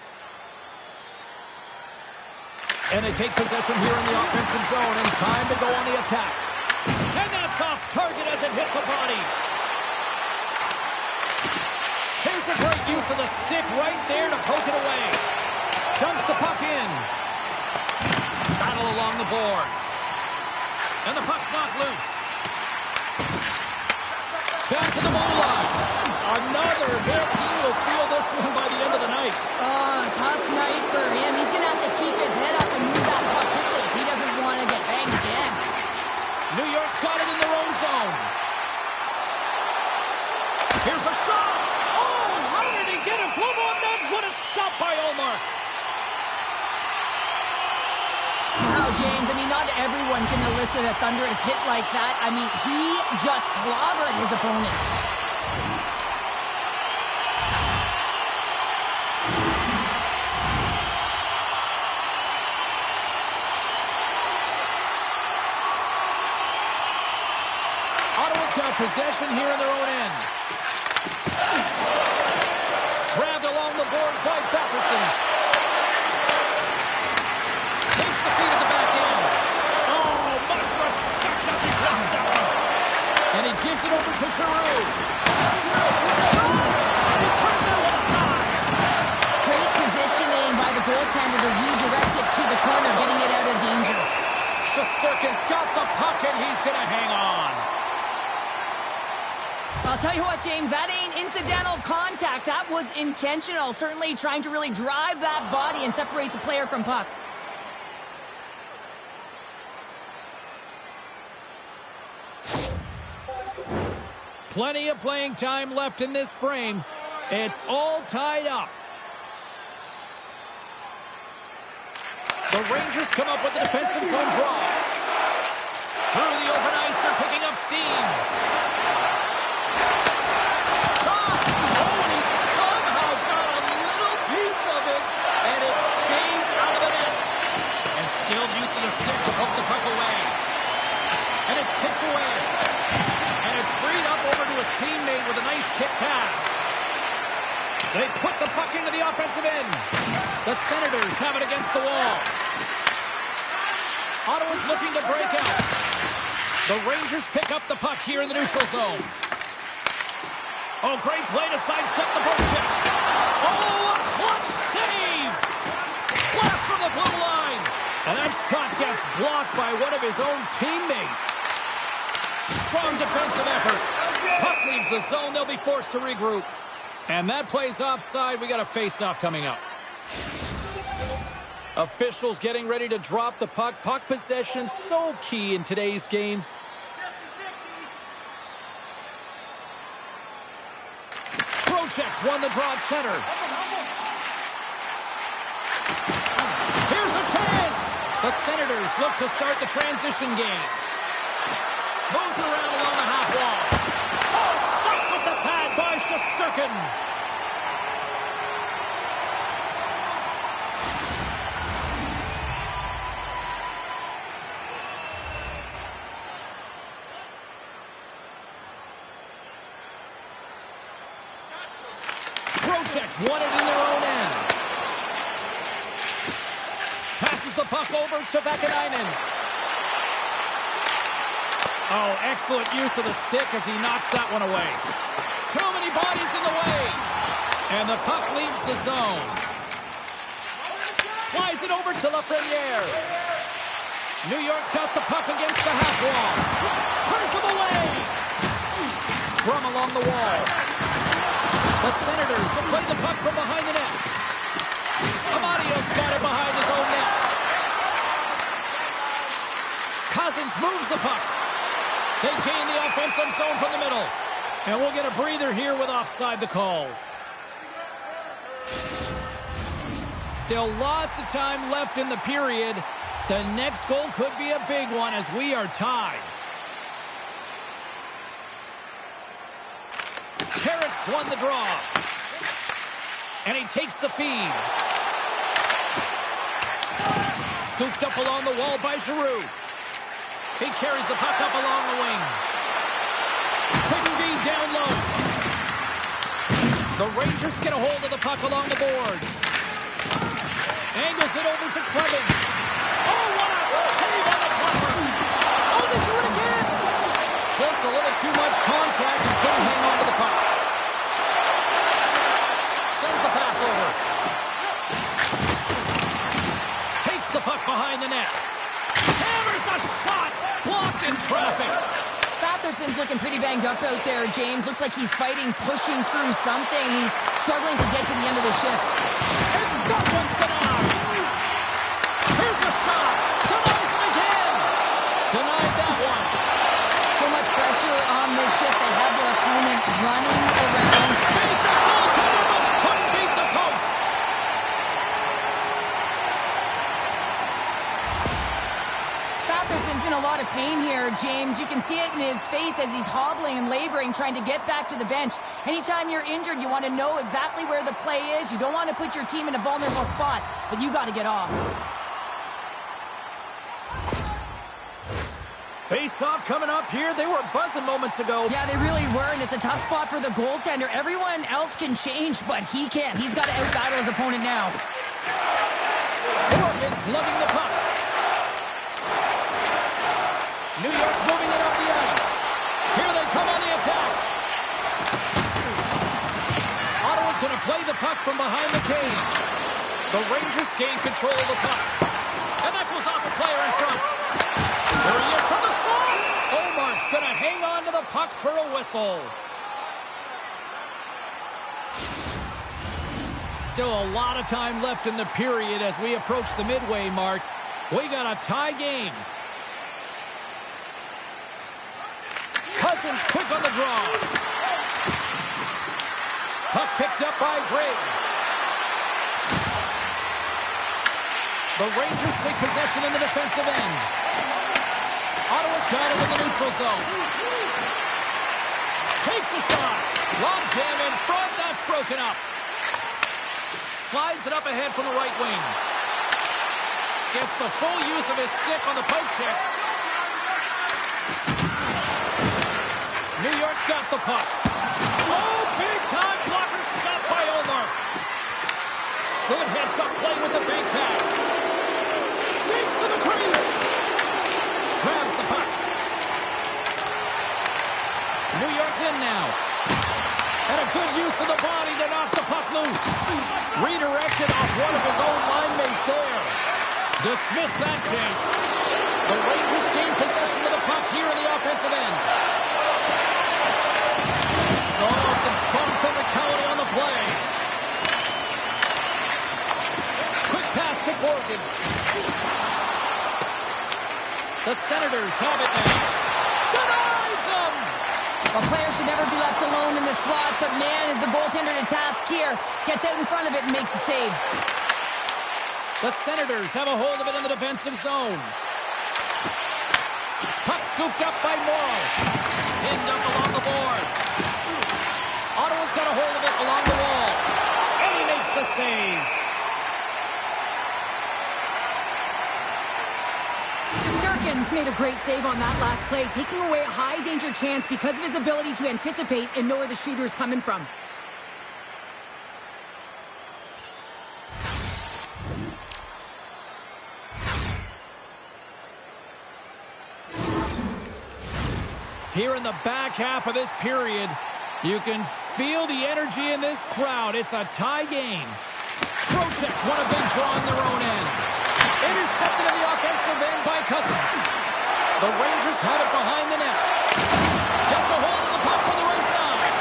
And they take possession here in the offensive zone, and time to go on the attack. And that's off target as it hits the body. Here's a great use of the stick right there to poke it away. Dumps the puck in. Battle along the boards. And the puck's knocked loose. Back to the blue line. Another hit. He will feel this one by the end of the night. Tough night for him. He's going to have to keep his head up and move that puck quickly if he doesn't want to get banged again. New York's got it in their own zone. Here's a shot. Oh, how did he get a glove on that? What a stop by Omar. Wow, James, I mean, not everyone can elicit a thunderous hit like that. I mean, he just clobbered his opponent. Ottawa's got possession here in their own end. Grabbed along the board by Batherson. Takes the feed at the back end. Oh, much respect as he blocks that one. And he gives it over to Giroux. Shot! And he turns that one aside. Great positioning by the goaltender to redirect it to the corner, getting it out of danger. Shesterkin's got the puck, and he's going to hang on. I'll tell you what, James, that ain't incidental contact. That was intentional. Certainly trying to really drive that body and separate the player from puck. Plenty of playing time left in this frame. It's all tied up. The Rangers come up with the defensive zone draw. Through the open ice, they're picking up steam. Shot! Oh, and he somehow got a little piece of it, and it stays out of the net. And still use of the stick to poke the puck away. And it's kicked away. And it's freed up over to his teammate with a nice kick pass. They put the puck into the offensive end. The Senators have it against the wall. Ottawa's looking to break out. The Rangers pick up the puck here in the neutral zone. Oh, great play to sidestep the poke check. Oh, a clutch save! Blast from the blue line. And that shot gets blocked by one of his own teammates. Strong defensive effort. Puck leaves the zone. They'll be forced to regroup. And that play's offside. We got a face-off coming up. Officials getting ready to drop the puck. Puck possession so key in today's game. Trocheck's won the draw at center. Here's a chance. The Senators look to start the transition game. Moves it around along the half wall. Oh, stopped with the pad by Shesterkin. Trocheck's won it in their own end. Passes the puck over to Vakanainen. Oh, excellent use of the stick as he knocks that one away. Too many bodies in the way. And the puck leaves the zone. Slides it over to Lafreniere. New York's got the puck against the half wall. Turns him away. Scrum along the wall. The Senators play the puck from behind the net. Amadio's got it behind his own net. Cousins moves the puck. They gain the offensive zone from the middle. And we'll get a breather here with offside the call. Still lots of time left in the period. The next goal could be a big one as we are tied. Carrick's won the draw. And he takes the feed. Scooped up along the wall by Giroux. He carries the puck up along the wing. Quick feed down low. The Rangers get a hold of the puck along the boards. Angles it over to Clevin. Oh, what a save on the cover. Oh, they do it again. Just a little too much contact and couldn't hang on to the puck. Sends the pass over. Takes the puck behind the net. Hammers the shot. Blocked in traffic. Patherson's looking pretty banged up out there, James. Looks like he's fighting, pushing through something. He's struggling to get to the end of the shift. And that one's denied. Here's a shot. Denies him again. Denied that one. So much pressure on this shift. They have their opponent running around. Beat the goaltender, but couldn't beat the post. Patherson's in a lot of pain here, James. You can see it in his face as he's hobbling and laboring, trying to get back to the bench. Anytime you're injured, you want to know exactly where the play is. You don't want to put your team in a vulnerable spot, but you got to get off. Face-off coming up here. They were buzzing moments ago. Yeah, they really were, and it's a tough spot for the goaltender. Everyone else can change, but he can't. He's got to out-battle his opponent now. Morgan's lugging the puck. New York's moving it up the ice. Here they come on the attack. Ottawa's going to play the puck from behind the cage. The Rangers gain control of the puck. And that goes off a player in front. There he is from the slot. Omark's going to hang on to the puck for a whistle. Still a lot of time left in the period as we approach the midway mark. We got a tie game. Cousins quick on the draw. Puck picked up by Briggs. The Rangers take possession in the defensive end. Ottawa's got it in the neutral zone. Takes a shot. Long jam in front. That's broken up. Slides it up ahead from the right wing. Gets the full use of his stick on the poke check. New York's got the puck. Oh, big-time blocker stopped by Omar. Good heads-up play with the big pass. Skates to the crease. Grabs the puck. New York's in now. And a good use of the body to knock the puck loose. Redirected off one of his own line mates there. Dismissed that chance. The Rangers gain possession of the puck here in the offensive end. Oh, some strong physicality on the play. Quick pass to Morgan. The Senators have it now. Denies him! A player should never be left alone in the slot, but man, is the goaltender to task here. Gets out in front of it and makes the save. The Senators have a hold of it in the defensive zone. Puck scooped up by Morrow. Pinned up along the boards. Ottawa's got a hold of it along the wall. And he makes the save. Durkin's made a great save on that last play, taking away a high-danger chance because of his ability to anticipate and know where the shooter's coming from. Here in the back half of this period, you can feel the energy in this crowd. It's a tie game. Trocheck's won a big draw on their own end. Intercepted in the offensive end by Cousins. The Rangers have it behind the net. Gets a hold of the puck from the right side.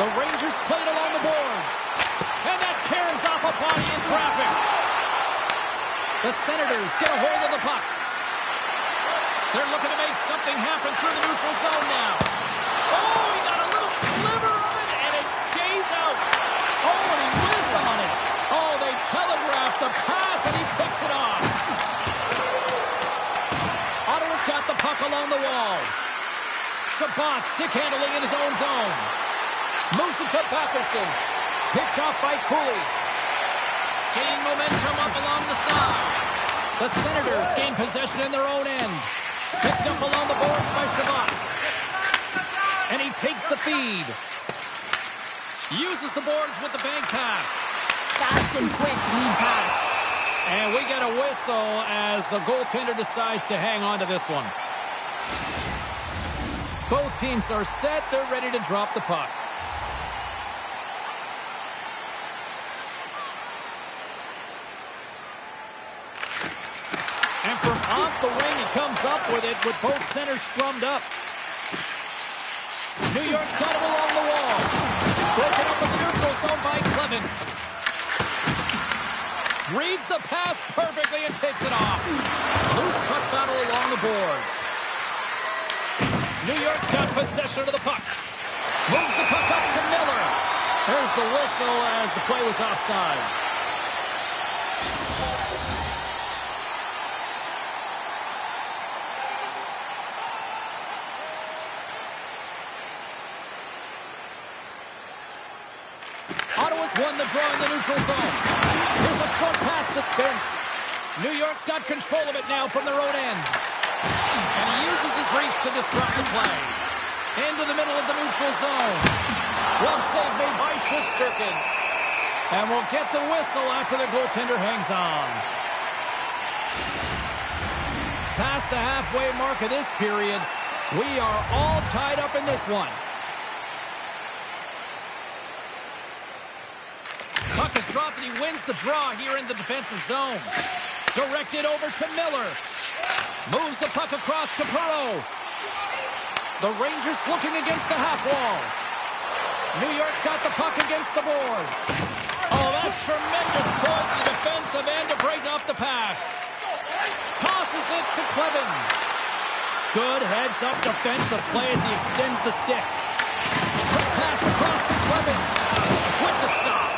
The Rangers played along the boards. And that carries off a body in traffic. The Senators get a hold of the puck. They're looking to make something happen through the neutral zone now. Oh, he got a little sliver of it, and it stays out. Oh, and he whiffs on it. Oh, they telegraphed the pass, and he picks it off. Ottawa's got the puck along the wall. Chabot stick handling in his own zone. Moves it to Patterson. Picked off by Cooley. Gaining momentum up along the side. The Senators gain possession in their own end. Picked up along the boards by Shabbat. And he takes the feed. Uses the boards with the bank pass. Fast and quick lead pass. And we get a whistle as the goaltender decides to hang on to this one. Both teams are set. They're ready to drop the puck. And from off the wing, he comes up with it with both centers scrummed up. New York's got him along the wall. Broken up in the neutral zone by Clevin. Reads the pass perfectly and picks it off. Loose puck battle along the boards. New York's got possession of the puck. Moves the puck up to Miller. There's the whistle as the play was offside. Ottawa's won the draw in the neutral zone. Here's a short pass to Spence. New York's got control of it now from their own end. And he uses his reach to disrupt the play. Into the middle of the neutral zone. Glove save made by Shesterkin. And we'll get the whistle after the goaltender hangs on. Past the halfway mark of this period, we are all tied up in this one. Puck is dropped and he wins the draw here in the defensive zone. Directed over to Miller. Moves the puck across to Perreault. The Rangers looking against the half wall. New York's got the puck against the boards. Oh, that's tremendous poise to the defensive end to break off the pass. Tosses it to Clevin. Good heads-up defensive play as he extends the stick. Quick pass across to Clevin. With the stop.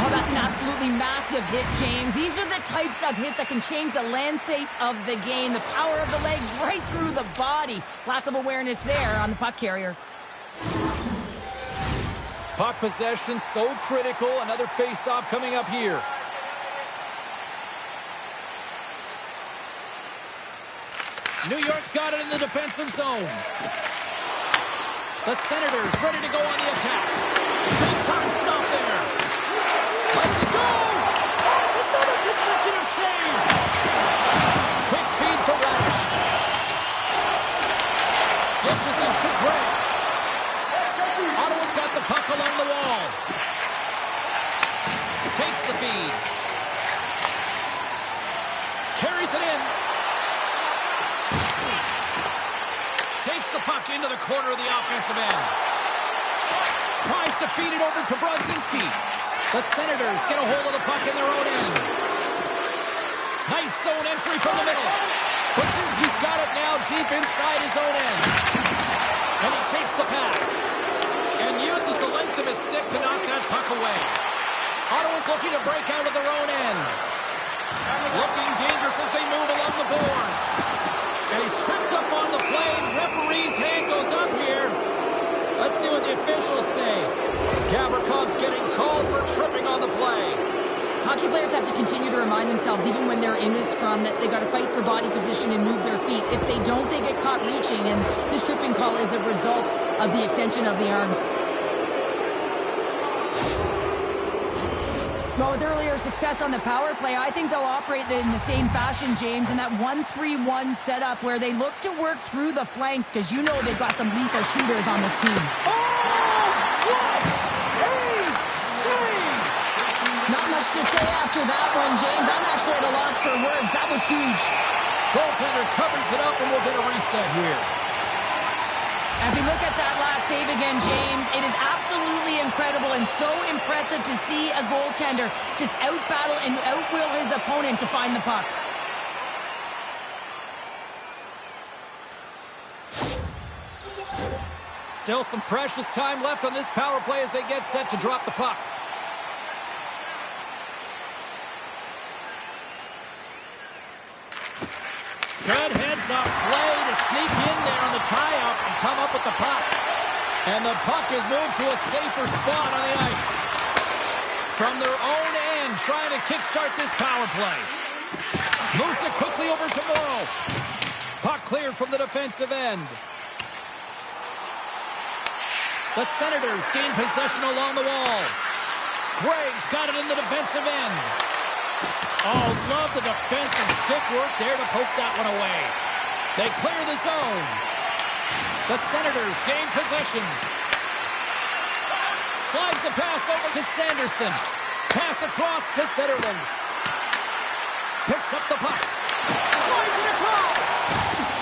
Oh, that's an absolutely massive hit, James. These are the types of hits that can change the landscape of the game. The power of the legs right through the body. Lack of awareness there on the puck carrier. Puck possession so critical. Another face-off coming up here. New York's got it in the defensive zone. The Senators ready to go on the attack. Big time stop there. Let's it go! Oh, it's another consecutive save! Quick feed to Radish. Dishes it to Gray. Ottawa's got the puck along the wall. Takes the feed. Carries it in. Takes the puck into the corner of the offensive end. Tries to feed it over to Brodzinski. The Senators get a hold of the puck in their own end. Nice zone entry from the middle. Brodzinski's got it now deep inside his own end. And he takes the pass. And uses the length of his stick to knock that puck away. Ottawa's looking to break out of their own end. Looking dangerous as they move along the boards. And he's tripped up on the play. Referee's hand goes up here. Let's see what the officials say. Gavrikoff's getting called for tripping on the play. Hockey players have to continue to remind themselves, even when they're in a scrum, that they got to fight for body position and move their feet. If they don't, they get caught reaching, and this tripping call is a result of the extension of the arms. Well, with earlier success on the power play, I think they'll operate in the same fashion, James, in that 1-3-1 setup where they look to work through the flanks, because you know they've got some lethal shooters on this team. Oh, what a save! Not much to say after that one, James. I'm actually at a loss for words. That was huge. Goaltender covers it up, and we'll get a reset here. As we look at that last save again, James, it is absolutely incredible and so impressive to see a goaltender just out-battle and out-will his opponent to find the puck. Still some precious time left on this power play as they get set to drop the puck. Good heads-up play to sneak in there on the tie-up and come up with the puck. And the puck is moved to a safer spot on the ice. From their own end, trying to kickstart this power play. Moves it quickly over to Morrow. Puck cleared from the defensive end. The Senators gain possession along the wall. Gregg's got it in the defensive end. Oh, love the defensive stick work there to poke that one away. They clear the zone. The Senators gain possession. Slides the pass over to Sanderson. Pass across to Zetterlund. Picks up the puck. Slides it across.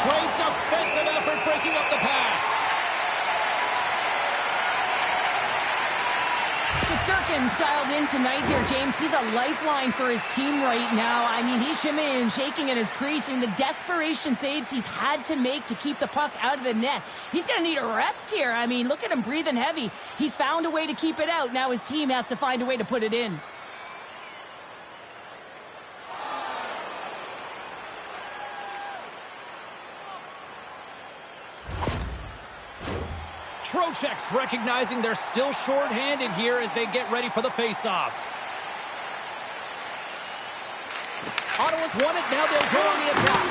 Great defensive effort breaking up the pass. Shesterkin's dialed in tonight here, James. He's a lifeline for his team right now. I mean, he's shimmying and shaking in his crease. I mean, the desperation saves he's had to make to keep the puck out of the net. He's going to need a rest here. I mean, look at him breathing heavy. He's found a way to keep it out. Now his team has to find a way to put it in. Trocheck's recognizing they're still short-handed here as they get ready for the face-off. Ottawa's won it, now they'll go on the attack.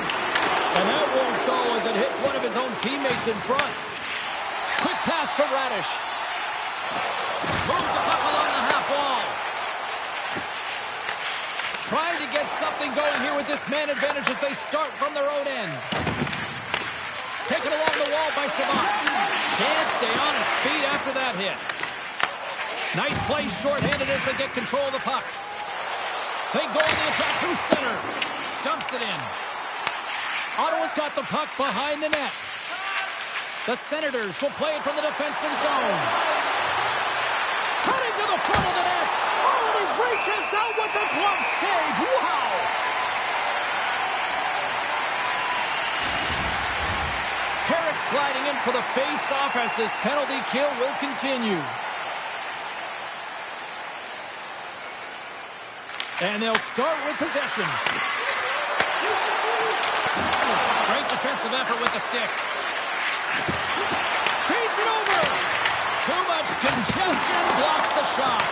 And that won't go as it hits one of his own teammates in front. Quick pass to Radish. Moves the puck along the half wall. Trying to get something going here with this man advantage as they start from their own end. Taken along the wall by Shabbat. Can't stay on his feet after that hit. Nice play short-handed as they get control of the puck. They go on the attack through center. Dumps it in. Ottawa's got the puck behind the net. The Senators will play it from the defensive zone. Turning to the front of the net. Oh, and he reaches out with the glove save. Wow! Sliding in for the face-off as this penalty kill will continue. And they'll start with possession. Great defensive effort with the stick. Feeds it over. Too much congestion, blocks the shot.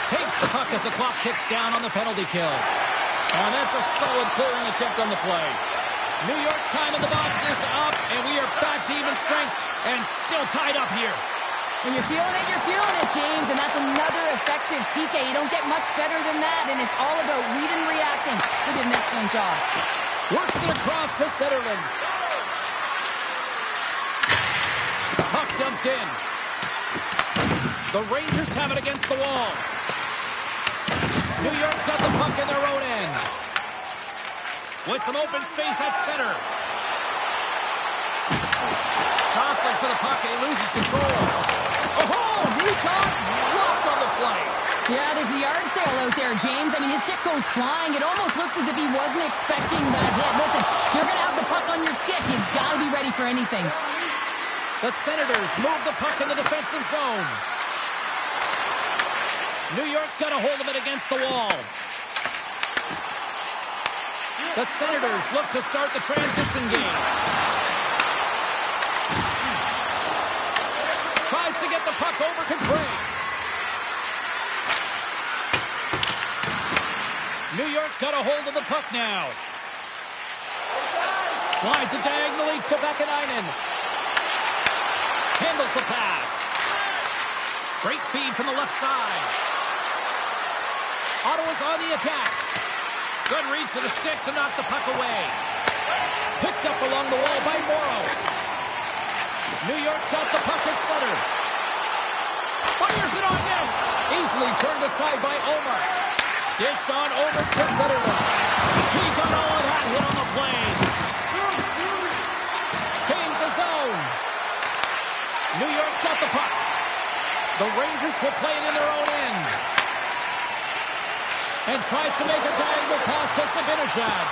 Takes the puck as the clock ticks down on the penalty kill. And that's a solid clearing attempt on the play. New York's time in the box is up, and we are back to even strength and still tied up here. When you're feeling it, James, and that's another effective PK. You don't get much better than that, and it's all about reading and reacting. They did an excellent job. Works it across to Zetterlund. Puck dumped in. The Rangers have it against the wall. New York's got the puck in their own end. With some open space at center. Jostling for the puck, and he loses control. Oh, he got blocked on the play. Yeah, there's a yard sale out there, James. I mean, his stick goes flying. It almost looks as if he wasn't expecting that hit. Listen, you're going to have the puck on your stick. You've got to be ready for anything. The Senators move the puck in the defensive zone. New York's got a hold of it against the wall. The Senators look to start the transition game. Tries to get the puck over to Gregg. New York's got a hold of the puck now. Slides it diagonally to Vakanainen. Handles the pass. Great feed from the left side. Ottawa's on the attack. Good reach to the stick to knock the puck away. Picked up along the wall by Morrow. New York's got the puck at center. Fires it on net. Easily turned aside by Omar. Dished on over to Zetterlund. He got all of that hit on the play. Gains the zone. New York's got the puck. The Rangers will play it in their own end. And tries to make a diagonal pass to Zibanejad.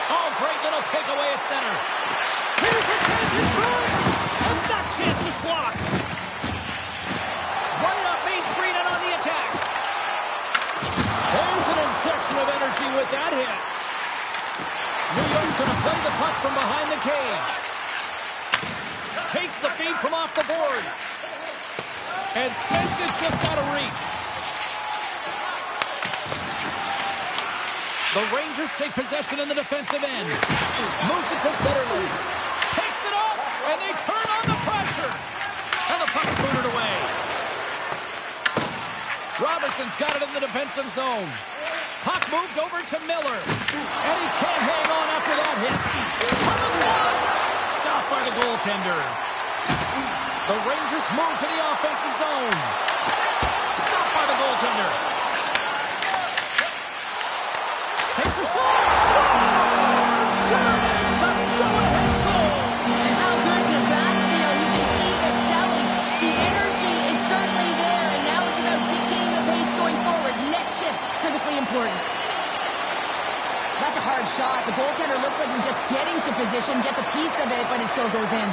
Oh, great little takeaway at center. Here's a chance in front. And that chance is blocked. Running up Main Street and on the attack. There's an injection of energy with that hit. New York's going to play the puck from behind the cage. Takes Gets the feed from off the boards. And sends it just out of reach. The Rangers take possession in the defensive end. Moves it to Zetterlund. Takes it off, and they turn on the pressure. And the puck's booted away. Robertson's got it in the defensive zone. Puck moved over to Miller. And he can't hang on after that hit. On the slot. Stopped by the goaltender. The Rangers move to the offensive zone. Stopped by the goaltender. Takes a shot. Scores! That is the go-ahead goal. And how good does that feel? You can see the selling. The energy is certainly there, and now it's about dictating the pace going forward. Next shift, critically important. That's a hard shot. The goaltender looks like he's just getting to position, gets a piece of it, but it still goes in.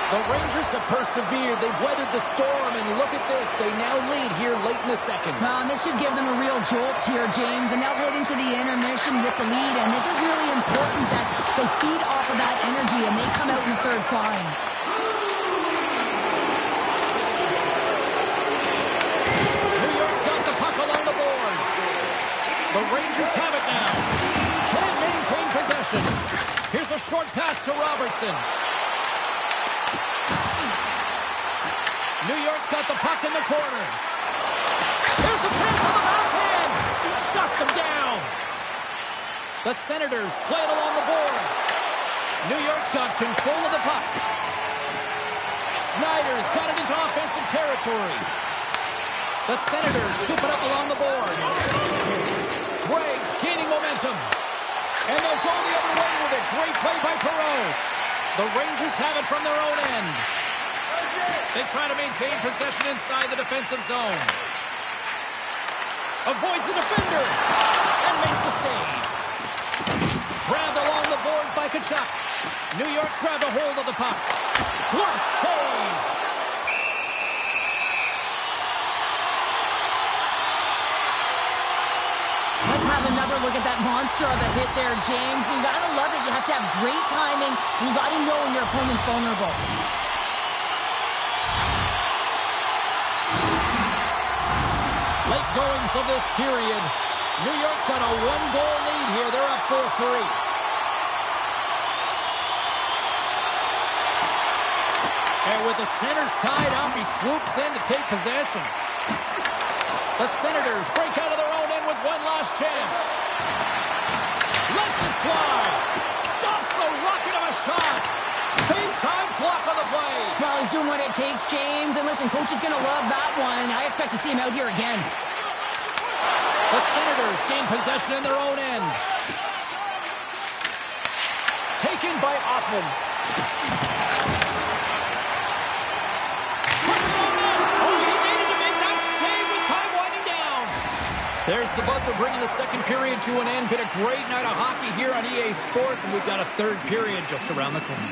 The Rangers have persevered. They've weathered the storm, and look at this. They now lead here late in the second. Well, and this should give them a real jolt here, James, and they'll head into the intermission with the lead, and this is really important that they feed off of that energy and they come out in the third flying. New York's got the puck along the boards. The Rangers have it now. Can maintain possession. Here's a short pass to Robertson. New York's got the puck in the corner. Here's a chance on the backhand. Shuts him down. The Senators play it along the boards. New York's got control of the puck. Schneider's got it into offensive territory. The Senators scoop it up along the boards. Gregg's gaining momentum. And they'll go the other way with it. Great play by Perreault. The Rangers have it from their own end. They try to maintain possession inside the defensive zone. Avoids the defender and makes the save. Grabbed along the boards by Tkachuk. New York's grabbed a hold of the puck. Glove save. Let's have another look at that monster of a hit there, James. You gotta love it. You have to have great timing, and you gotta know when your opponent's vulnerable. Late goings of this period. New York's got a one-goal lead here. They're up 4-3. And with the Senators tied up, he swoops in to take possession. The Senators break out of their own end with one last chance. Lets it fly. Stops the rocket of a shot. Big-time block on the play. Well, he's doing what it takes, James. And listen, coach is going to love that one. I expect to see him out here again. The Senators gain possession in their own end. Taken by Ottman. Puts it on net. Oh, he needed to make that save with time winding down. There's the buzzer bringing the second period to an end. Been a great night of hockey here on EA Sports, and we've got a third period just around the corner.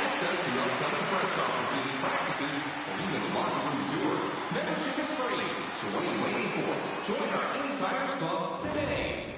Access to upcoming press conferences, practices, or even the locker room tour. Membership is free. So what are you waiting for? Join our Insiders Club today.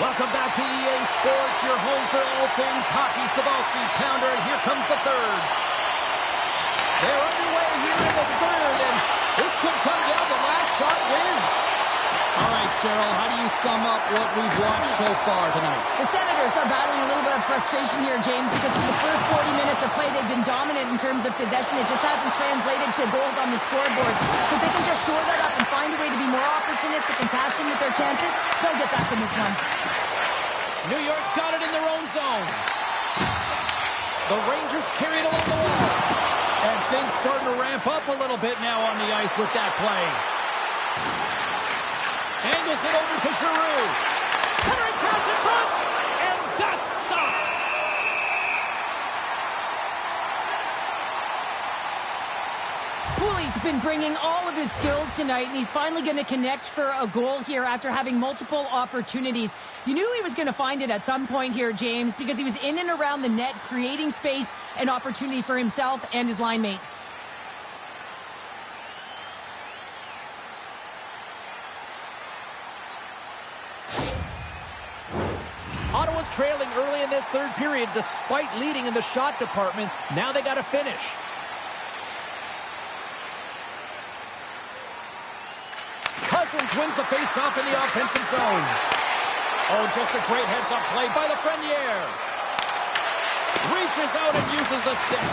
Welcome back to EA Sports, your home for all things hockey. Savalsky, pounder, and here comes the third. They're underway here in the third, and this could come down to last shot wins. All right, Cheryl, how do you sum up what we've watched so far tonight? The Senators are battling a little bit of frustration here, James, because for the first 40 minutes of play, they've been dominant in terms of possession. It just hasn't translated to goals on the scoreboard. So if they can just shore that up and find a way to be more opportunistic and passionate with their chances, they'll get back in this one. New York's got it in their own zone. The Rangers carry it along the wall. And things starting to ramp up a little bit now on the ice with that play. Angles it over to Giroux. Centering pass in front. And that's stopped. Cooley's been bringing all of his skills tonight, and he's finally going to connect for a goal here after having multiple opportunities. You knew he was going to find it at some point here, James, because he was in and around the net, creating space and opportunity for himself and his line mates. Ottawa's trailing early in this third period despite leading in the shot department. Now they got to finish. Cousins wins the face-off in the offensive zone. Oh, just a great heads-up play by the Lafreniere. Reaches out and uses the stick.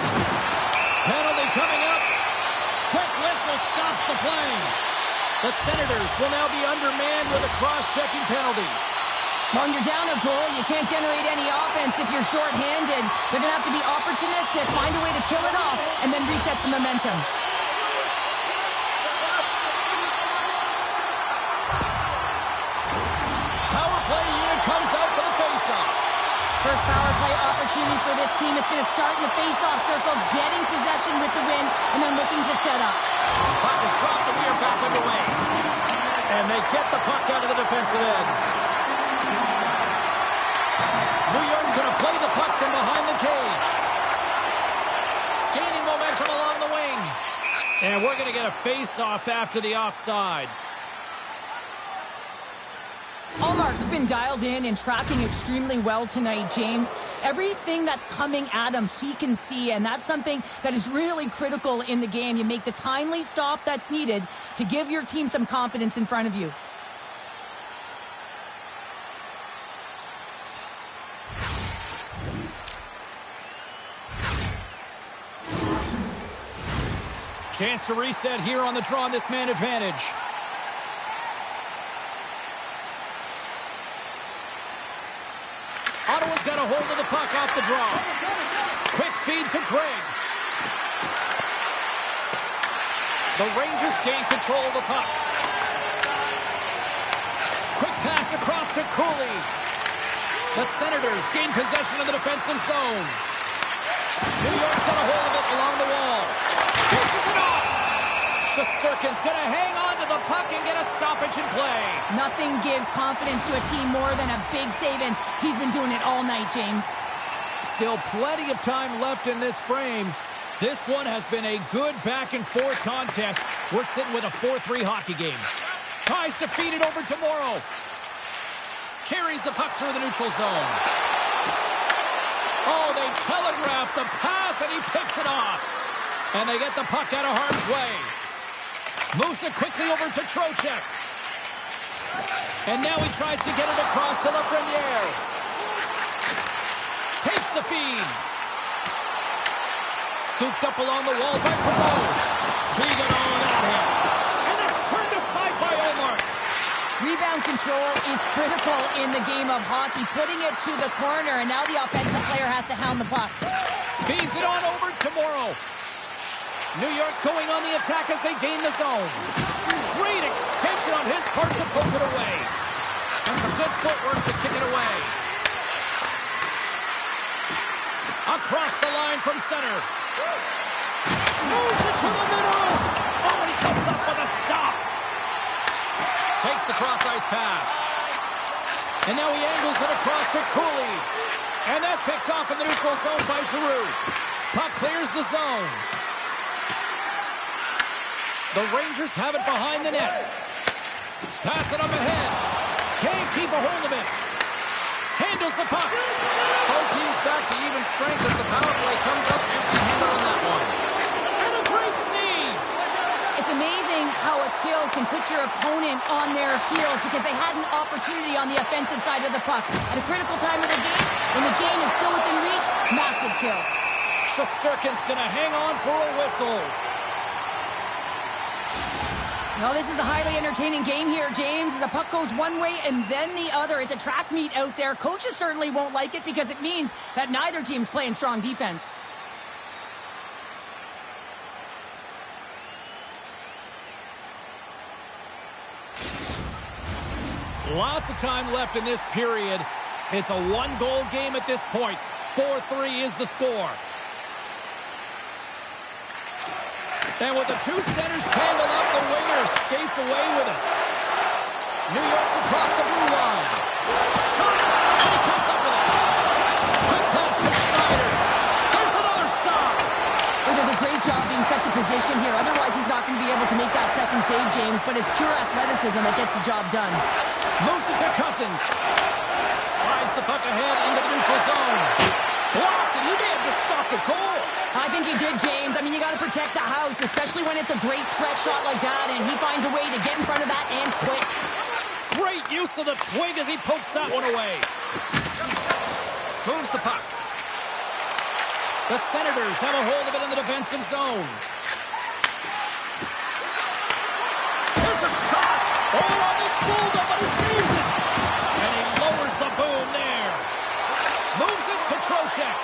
Penalty coming up. Quick whistle stops the play. The Senators will now be undermanned with a cross-checking penalty. When you're down a goal, you can't generate any offense if you're short-handed. They're going to have to be opportunistic, find a way to kill it off, and then reset the momentum. Power play unit comes out for the face-off. First power play opportunity for this team. It's going to start in the face-off circle, getting possession with the win, and then looking to set up. Puck is dropped, and we are back underway. And they get the puck out of the defensive end. New York's going to play the puck from behind the cage. Gaining momentum along the wing. And we're going to get a face-off after the offside. Allmark's been dialed in and tracking extremely well tonight, James. Everything that's coming at him, he can see, and that's something that is really critical in the game. You make the timely stop that's needed to give your team some confidence in front of you. Chance to reset here on the draw on this man advantage. Ottawa's got a hold of the puck off the draw. Quick feed to Craig. The Rangers gain control of the puck. Quick pass across to Cooley. The Senators gain possession of the defensive zone. New York's got a hold of it along the wall. Dishes it off. Shesterkin's going to hang on to the puck and get a stoppage in play. Nothing gives confidence to a team more than a big save, and he's been doing it all night, James. Still plenty of time left in this frame. This one has been a good back-and-forth contest. We're sitting with a 4-3 hockey game. Tries to feed it over to Morrow. Carries the puck through the neutral zone. Oh, they telegraph the pass, and he picks it off. And they get the puck out of harm's way. Moves it quickly over to Trocheck. And now he tries to get it across to Lafreniere. Takes the feed. Scooped up along the wall by Perreault. Keegan on at him. And that's turned aside by Allmark. Rebound control is critical in the game of hockey, putting it to the corner, and now the offensive player has to hound the puck. Feeds it on over to Morrow. New York's going on the attack as they gain the zone. Great extension on his part to poke it away. And some good footwork to kick it away. Across the line from center. Moves it to the middle. Oh, and he comes up with a stop. Takes the cross-ice pass. And now he angles it across to Cooley. And that's picked off in the neutral zone by Giroux. Puck clears the zone. The Rangers have it behind the net. Pass it up ahead. Can't keep a hold of it. Handles the puck. Both teams back to even strength as the power play comes up empty-handed on that one. And a great save. It's amazing how a kill can put your opponent on their heels because they had an opportunity on the offensive side of the puck. At a critical time of the game, when the game is still within reach, massive kill. Shesterkin's going to hang on for a whistle. Well, this is a highly entertaining game here, James. The puck goes one way and then the other. It's a track meet out there. Coaches certainly won't like it because it means that neither team's playing strong defense. Lots of time left in this period. It's a one-goal game at this point. 4-3 is the score. And with the two centers tangled up, the winger skates away with it. New York's across the blue line. Shot, and he comes up with it. Quick pass to Schneider. There's another stop. He does a great job being set to position here. Otherwise, he's not going to be able to make that second save, James. But it's pure athleticism that gets the job done. Moves it to Cousins. Slides the puck ahead into the neutral zone. Blocked, and he may have just stopped a goal. I think he did, James. I mean, you got to protect the house, especially when it's a great threat shot like that, and he finds a way to get in front of that and quick. Great use of the twig as he pokes that one away. Moves the puck. The Senators have a hold of it in the defensive zone. There's a shot. Oh, on the shoulder, but he saves it. And he lowers the boom there. Moves it to Trocheck.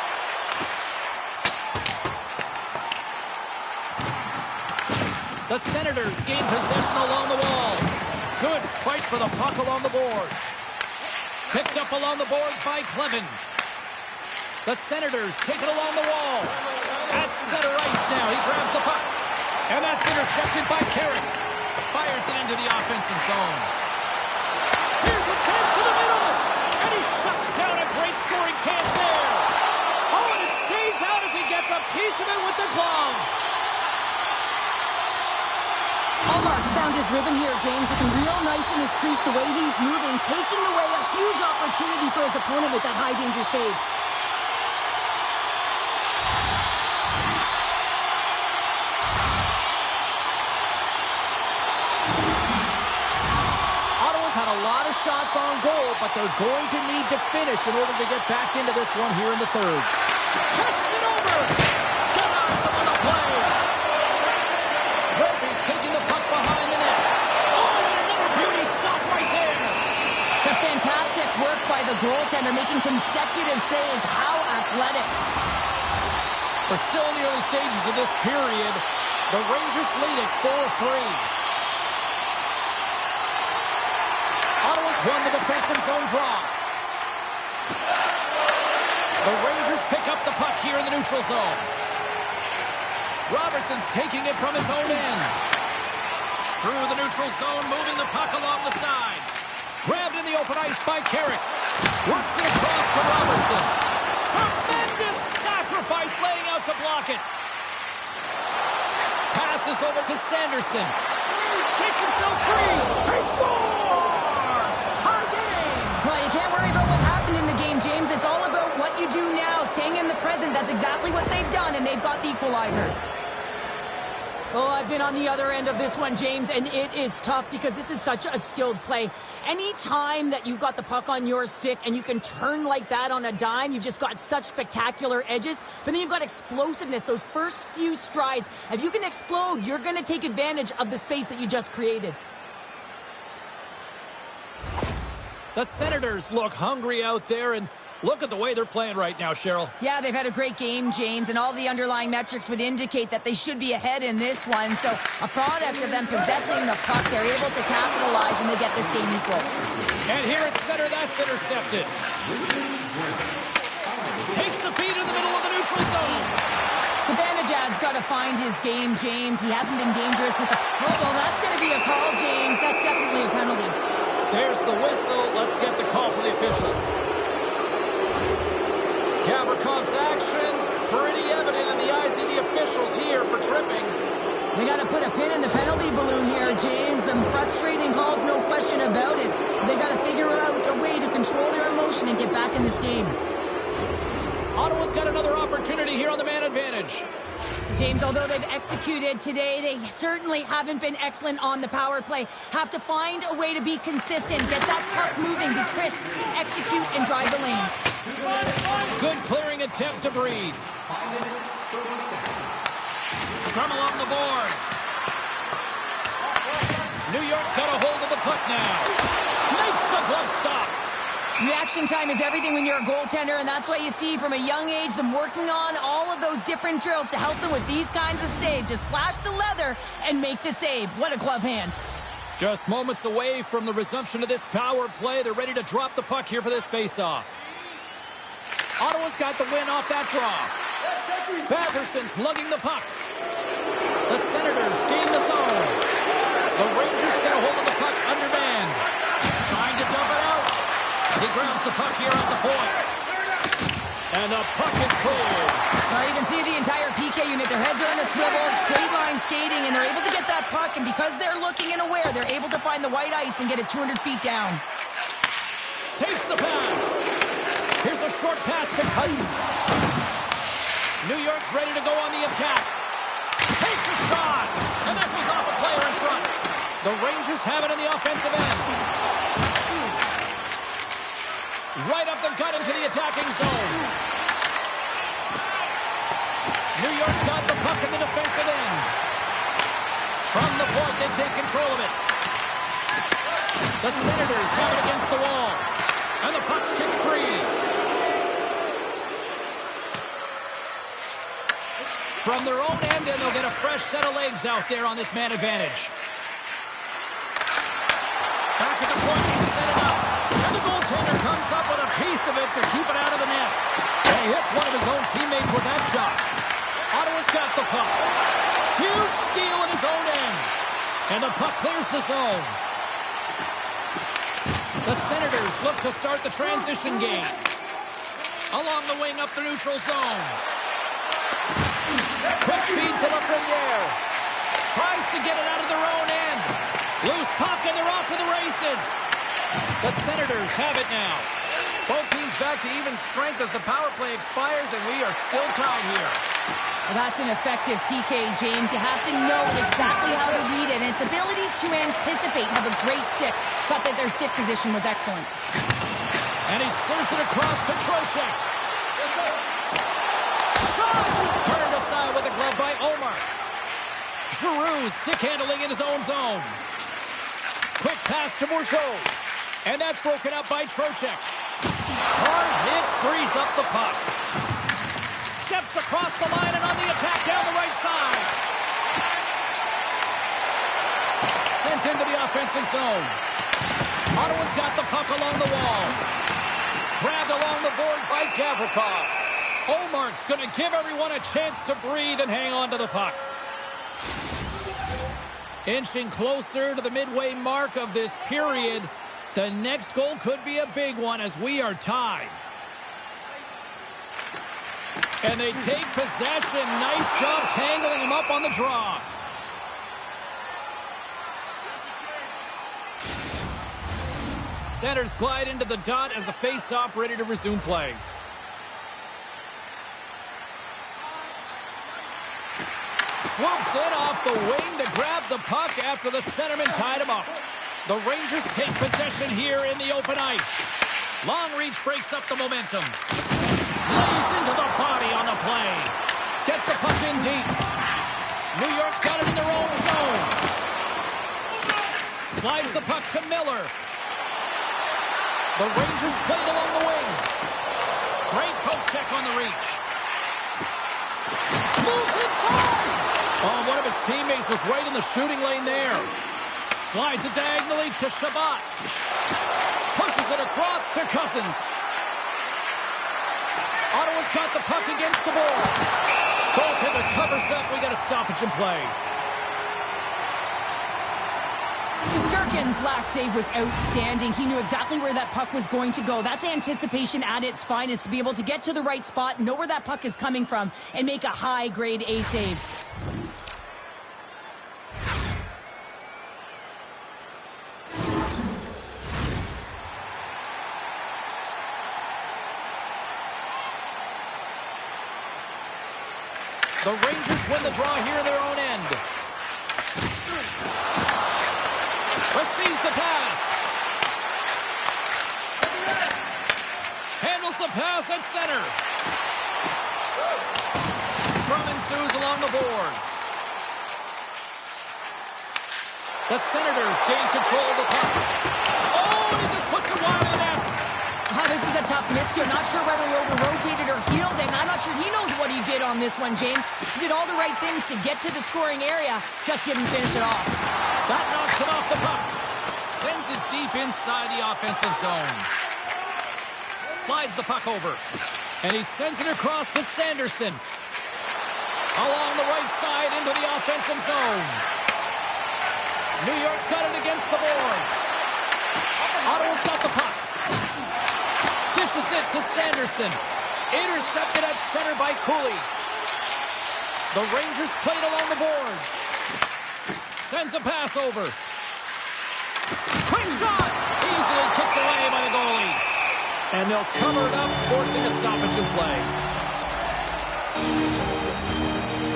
The Senators gain possession along the wall. Good fight for the puck along the boards. Picked up along the boards by Clevin. The Senators take it along the wall. At center ice now. He grabs the puck. And that's intercepted by Carrick. Fires it into the offensive zone. Here's a chance to the middle. And he shuts down a great scoring chance there. Oh, and it stays out as he gets a piece of it with the glove. Allmark's found his rhythm here, James, looking real nice in his crease the way he's moving, taking away a huge opportunity for his opponent with that high-danger save. Ottawa's had a lot of shots on goal, but they're going to need to finish in order to get back into this one here in the third. Passes it over! Gennard's on the play! Murphy's taking the puck behind the net. Oh, and another beauty stop right there! Just fantastic work by the goaltender, making consecutive saves. How athletic. We're still in the early stages of this period. The Rangers lead it 4-3. Ottawa's won the defensive zone draw. The Rangers pick up the puck here in the neutral zone. Robertson's taking it from his own end. Through the neutral zone, moving the puck along the side. Grabbed in the open ice by Carrick. Works it across to Robertson. Tremendous sacrifice laying out to block it. Passes over to Sanderson. Shakes himself free. He scores! Tie game! Well, you can't worry about what happened in the game, James. It's all about what you do now, staying in the present. That's exactly what they've done, and they've got the equalizer. Oh, I've been on the other end of this one, James, and it is tough because this is such a skilled play. Any time that you've got the puck on your stick and you can turn like that on a dime, you've just got such spectacular edges, but then you've got explosiveness, those first few strides. If you can explode, you're going to take advantage of the space that you just created. The Senators look hungry out there, and look at the way they're playing right now, Cheryl. Yeah, they've had a great game, James, and all the underlying metrics would indicate that they should be ahead in this one. So a product of them possessing the puck, they're able to capitalize, and they get this game equal. And here at center, that's intercepted. Takes the feed in the middle of the neutral zone. Zibanejad's got to find his game, James. He hasn't been dangerous with the... Oh, well, that's going to be a call, James. That's definitely a penalty. There's the whistle. Let's get the call for the officials. Gavrikov's actions pretty evident in the eyes of the officials here for tripping. They got to put a pin in the penalty balloon here, James. The frustrating calls, no question about it. They got to figure out a way to control their emotion and get back in this game. Ottawa's got another opportunity here on the man advantage. James, although they've executed today, they certainly haven't been excellent on the power play. Have to find a way to be consistent, get that puck moving, be crisp, execute, and drive the lanes. Good clearing attempt to breathe. Scrum along the boards. New York's got a hold of the puck now. Makes the glove stop. Reaction time is everything when you're a goaltender, and that's why you see from a young age them working on all of those different drills to help them with these kinds of saves. Just flash the leather and make the save. What a glove hand. Just moments away from the resumption of this power play. They're ready to drop the puck here for this face-off. Ottawa's got the win off that draw. Batherson's lugging the puck. The Senators gain the zone. The Rangers get a hold of the puck undermanned. Trying to dump it out. He grabs the puck here at the point. And the puck is cleared. Well, you can see the entire PK unit. Their heads are in a swivel, straight line skating, and they're able to get that puck. And because they're looking and aware, they're able to find the white ice and get it 200 feet down. Takes the pass. Here's a short pass to Cousins. New York's ready to go on the attack. Takes a shot. And that goes off a player in front. The Rangers have it in the offensive end. Right up the gut into the attacking zone. New York's got the puck in the defensive end. From the point, they take control of it. The Senators have it against the wall. And the puck's kicked free. From their own end, and they'll get a fresh set of legs out there on this man advantage. Back at the point, he's set it up. And the goaltender comes up with a piece of it to keep it out of the net. And he hits one of his own teammates with that shot. Ottawa's got the puck. Huge steal in his own end. And the puck clears the zone. The Senators look to start the transition game. Along the wing up the neutral zone. Quick feed to Lafreniere. Tries to get it out of their own end. Loose puck and they're off to the races. The Senators have it now. Both teams back to even strength as the power play expires, and we are still tied here. Well, that's an effective PK, James. You have to know exactly how to read it, and its ability to anticipate and have a great stick. Thought that their stick position was excellent. And he serves it across to Trocheck. Shot! Turned aside with a glove by Omar. Giroux stick handling in his own zone. Quick pass to Bourgeau. And that's broken up by Trocheck. Hard hit frees up the puck. Steps across the line and on the attack down the right side. Sent into the offensive zone. Ottawa's got the puck along the wall. Grabbed along the boards by Gavrikov. Omark's going to give everyone a chance to breathe and hang on to the puck. Inching closer to the midway mark of this period. The next goal could be a big one as we are tied. And they take possession. Nice job tangling him up on the draw. Centers glide into the dot as the face-off ready to resume play. Swoops in off the wing to grab the puck after the centerman tied him up. The Rangers take possession here in the open ice. Long reach breaks up the momentum. Lays into the body on the play. Gets the puck in deep. New York's got it in their own zone. Slides the puck to Miller. The Rangers played along the wing. Great poke check on the reach. Moves inside. Oh, one of his teammates was right in the shooting lane there. Slides it diagonally to Shabbat. Pushes it across to Cousins. Ottawa's got the puck against the boards. Goaltender covers up. We got a stoppage in play. Shesterkin's last save was outstanding. He knew exactly where that puck was going to go. That's anticipation at its finest, to be able to get to the right spot, know where that puck is coming from, and make a high-grade A save. The Rangers win the draw here in their own end. Receives the pass. Handles the pass at center. Scrum ensues along the boards. The Senators gain control of the puck. Oh, he just puts it wide of the net. This is a tough miscue. Not sure whether he over-rotated or heeled him. I'm not sure he knows what he did on this one, James. He did all the right things to get to the scoring area, just didn't finish it off. That knocks it off the puck. Sends it deep inside the offensive zone. Slides the puck over. And he sends it across to Sanderson. Along the right side into the offensive zone. New York's got it against the boards. Ottawa's got the puck. Dishes it to Sanderson. Intercepted at center by Cooley. The Rangers played along the boards. Sends a pass over. Quick shot! Easily kicked away by the goalie. And they'll cover it up, forcing a stoppage in play.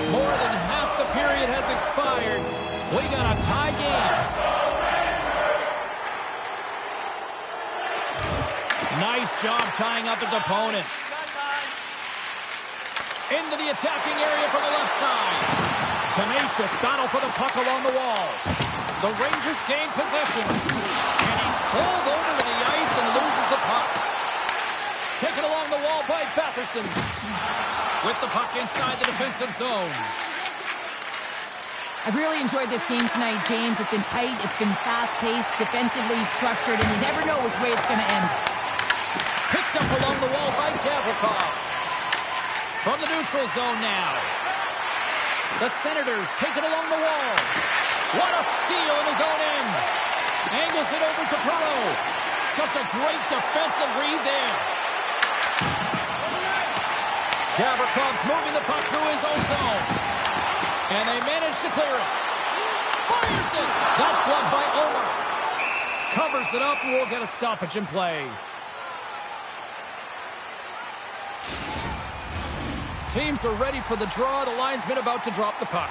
More than half the period has expired. We got a tie game. Nice job tying up his opponent. Into the attacking area from the left side. Tenacious battle for the puck along the wall. The Rangers gain possession. And he's pulled over to the ice and loses the puck. Taken along the wall by Batherson. With the puck inside the defensive zone. I've really enjoyed this game tonight, James. It's been tight, it's been fast-paced, defensively structured, and you never know which way it's going to end. Picked up along the wall by Gavrikov. From the neutral zone now. The Senators take it along the wall. What a steal in his own end. Angles it over to Perreault. Just a great defensive read there. Gavrikov's moving the puck through his own zone. And they manage to clear it. Fires it. That's gloved by Omer. Covers it up and we'll get a stoppage in play. Teams are ready for the draw. The linesman about to drop the puck.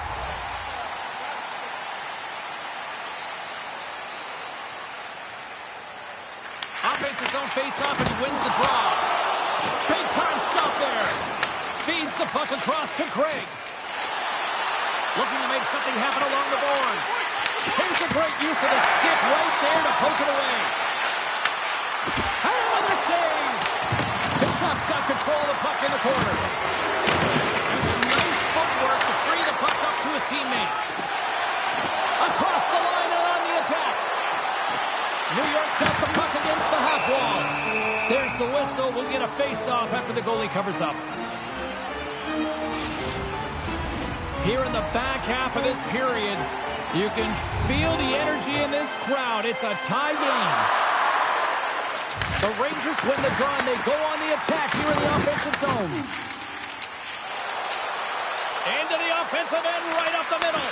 Offensive zone face-off, and he wins the draw. Big-time stop there. Feeds the puck across to Craig. Looking to make something happen along the boards. Here's a great use of the stick right there to poke it away. And another save. Kachuk's got control of the puck in the corner. And some nice footwork to free the puck up to his teammate. Across the line and on the attack. New York's got the puck against the half wall. There's the whistle. We'll get a face-off after the goalie covers up. Here in the back half of this period, you can feel the energy in this crowd. It's a tie game. The Rangers win the draw, and they go on the attack here in the offensive zone. Into the offensive end, right up the middle.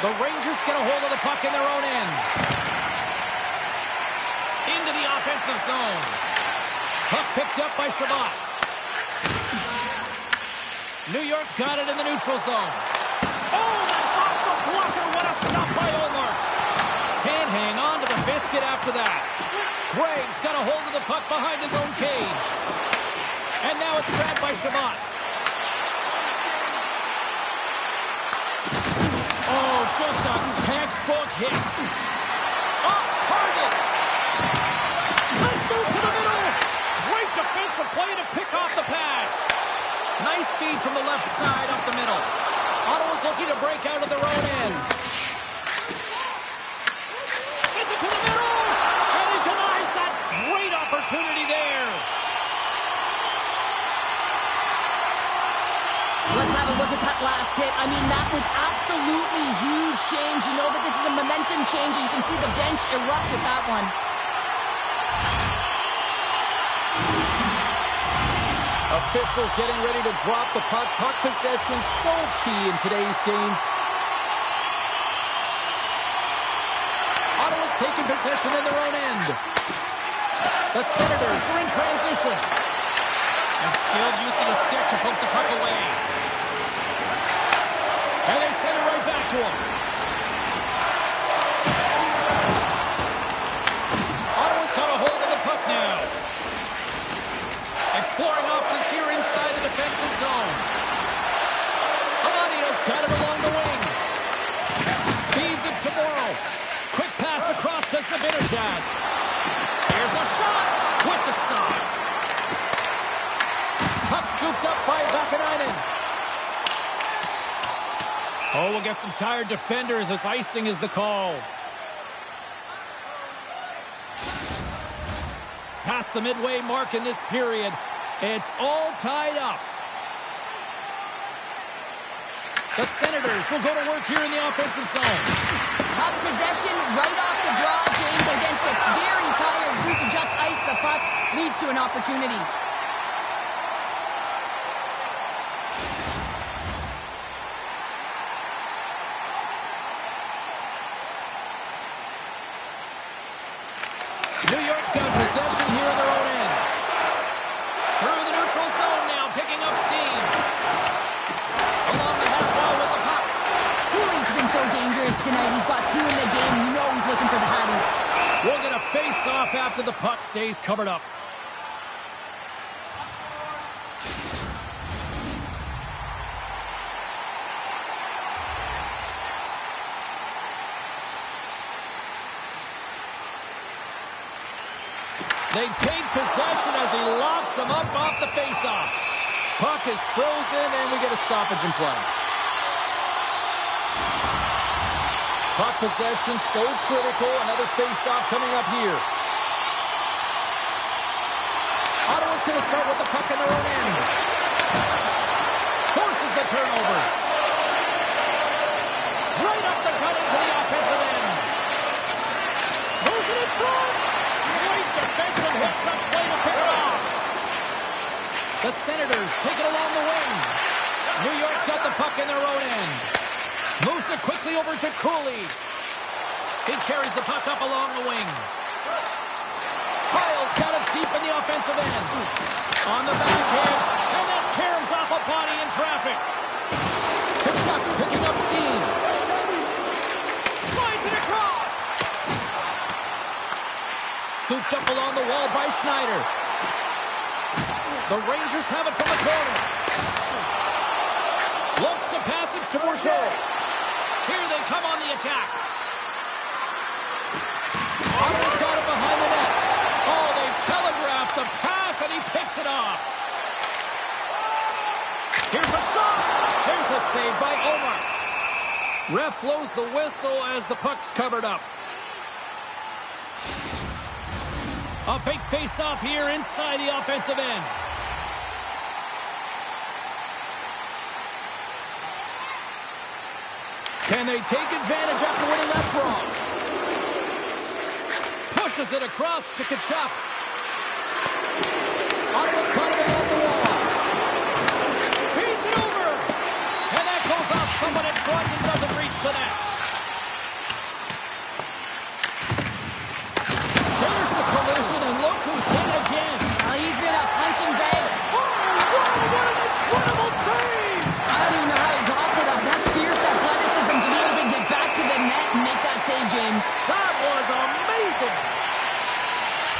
The Rangers get a hold of the puck in their own end. Into the offensive zone. Puck picked up by Shabbat. New York's got it in the neutral zone. Oh, that's off the blocker. What a stop by Omar. Can't hang on to the biscuit after that. Craig's got a hold of the puck behind his own cage. And now it's grabbed by Shabbat. Oh, just a textbook hit. Off target. Let's move to the middle. Great defensive play to pick off the pass. Nice feed from the left side up the middle. Ottawa's looking to break out of their own end. Sends it to the middle. And he denies that great opportunity there. Let's have a look at that last hit. I mean, that was absolutely huge change. You know that this is a momentum change, and you can see the bench erupt with that one. Officials getting ready to drop the puck. Puck possession so key in today's game. Ottawa's taking possession in their own end. The Senators are in transition. And skilled use of the stick to poke the puck away. to him. Ottawa's got a hold of the puck now. Exploring options here inside the defensive zone. Amadio's got it along the wing. Feeds it to Morrow. Quick pass across to Zibanejad. Here's a shot with the stop. Puck scooped up by Vakanainen. Oh, we'll get some tired defenders as icing is the call. Past the midway mark in this period. It's all tied up. The Senators will go to work here in the offensive zone. Puck possession right off the draw, James, against a very tired group who just iced the puck, leads to an opportunity. New York's got possession here in their own end. Through the neutral zone now, picking up steam. Along the half wall with the puck. Cooley's been so dangerous tonight. He's got two in the game. You know he's looking for the hattie. We'll get a face-off after the puck stays covered up. They take possession as he locks him up off the faceoff. Puck is frozen, and we get a stoppage in play. Puck possession so critical. Another faceoff coming up here. Ottawa's going to start with the puck in their own end. Forces the turnover. Right up the gut into the offensive end. Moves it in front. Great defensive hits up play to pick it off. The Senators take it along the wing. New York's got the puck in their own end. Moves it quickly over to Cooley. He carries the puck up along the wing. Kyle's got it deep in the offensive end. On the backhand, and that caroms off a body in traffic. Kachuk's picking up steam. Slides it across. Scooped up along the wall by Schneider. The Rangers have it from the corner. Looks to pass it to Bourgeau. Here they come on the attack. Ottawa's got it behind the net. Oh, they telegraphed the pass, and he picks it off. Here's a shot. There's a save by Omar. Ref blows the whistle as the puck's covered up. A big face-off here inside the offensive end. Can they take advantage after winning that draw? Pushes it across to Kachuk. Ottawa's caught him along the wall. Feeds it over. And that goes off someone in front and doesn't reach the net. There's the collision, and look who's hit again. He's been a punching bag. Oh, what an incredible save! I don't even know how he got to that. That's fierce athleticism to be able to get back to the net and make that save, James. That was amazing!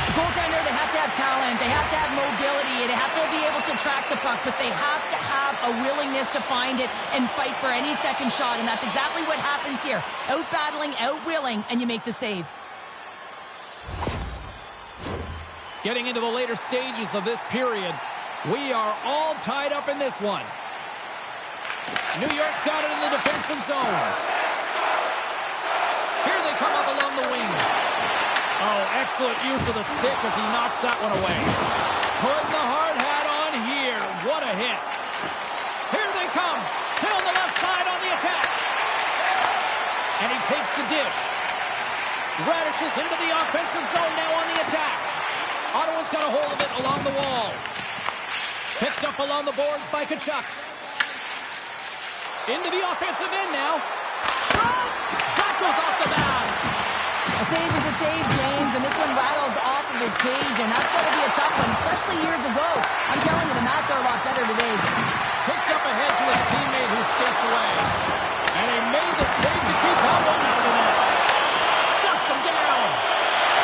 The goaltender, they have to have talent. They have to have mobility. They have to be able to track the puck, but they have to have a willingness to find it and fight for any second shot, and that's exactly what happens here. Out-battling, out-willing, and you make the save. Getting into the later stages of this period, we are all tied up in this one. New York's got it in the defensive zone. Here they come up along the wing. Oh, excellent use of the stick as he knocks that one away. Putting the hard hat on here. What a hit. Here they come. Down the left side on the attack. And he takes the dish. Radishes into the offensive zone now on the attack. Ottawa's got a hold of it along the wall. Picked up along the boards by Kachuk. Into the offensive end now. Shot! That goes off the mask. A save is a save, James, and this one rattles off of his cage, and that's going to be a tough one, especially years ago. I'm telling you, the masks are a lot better today. Kicked up ahead to his teammate who skates away. And he made the save to keep that one out of the net. Shuts him down.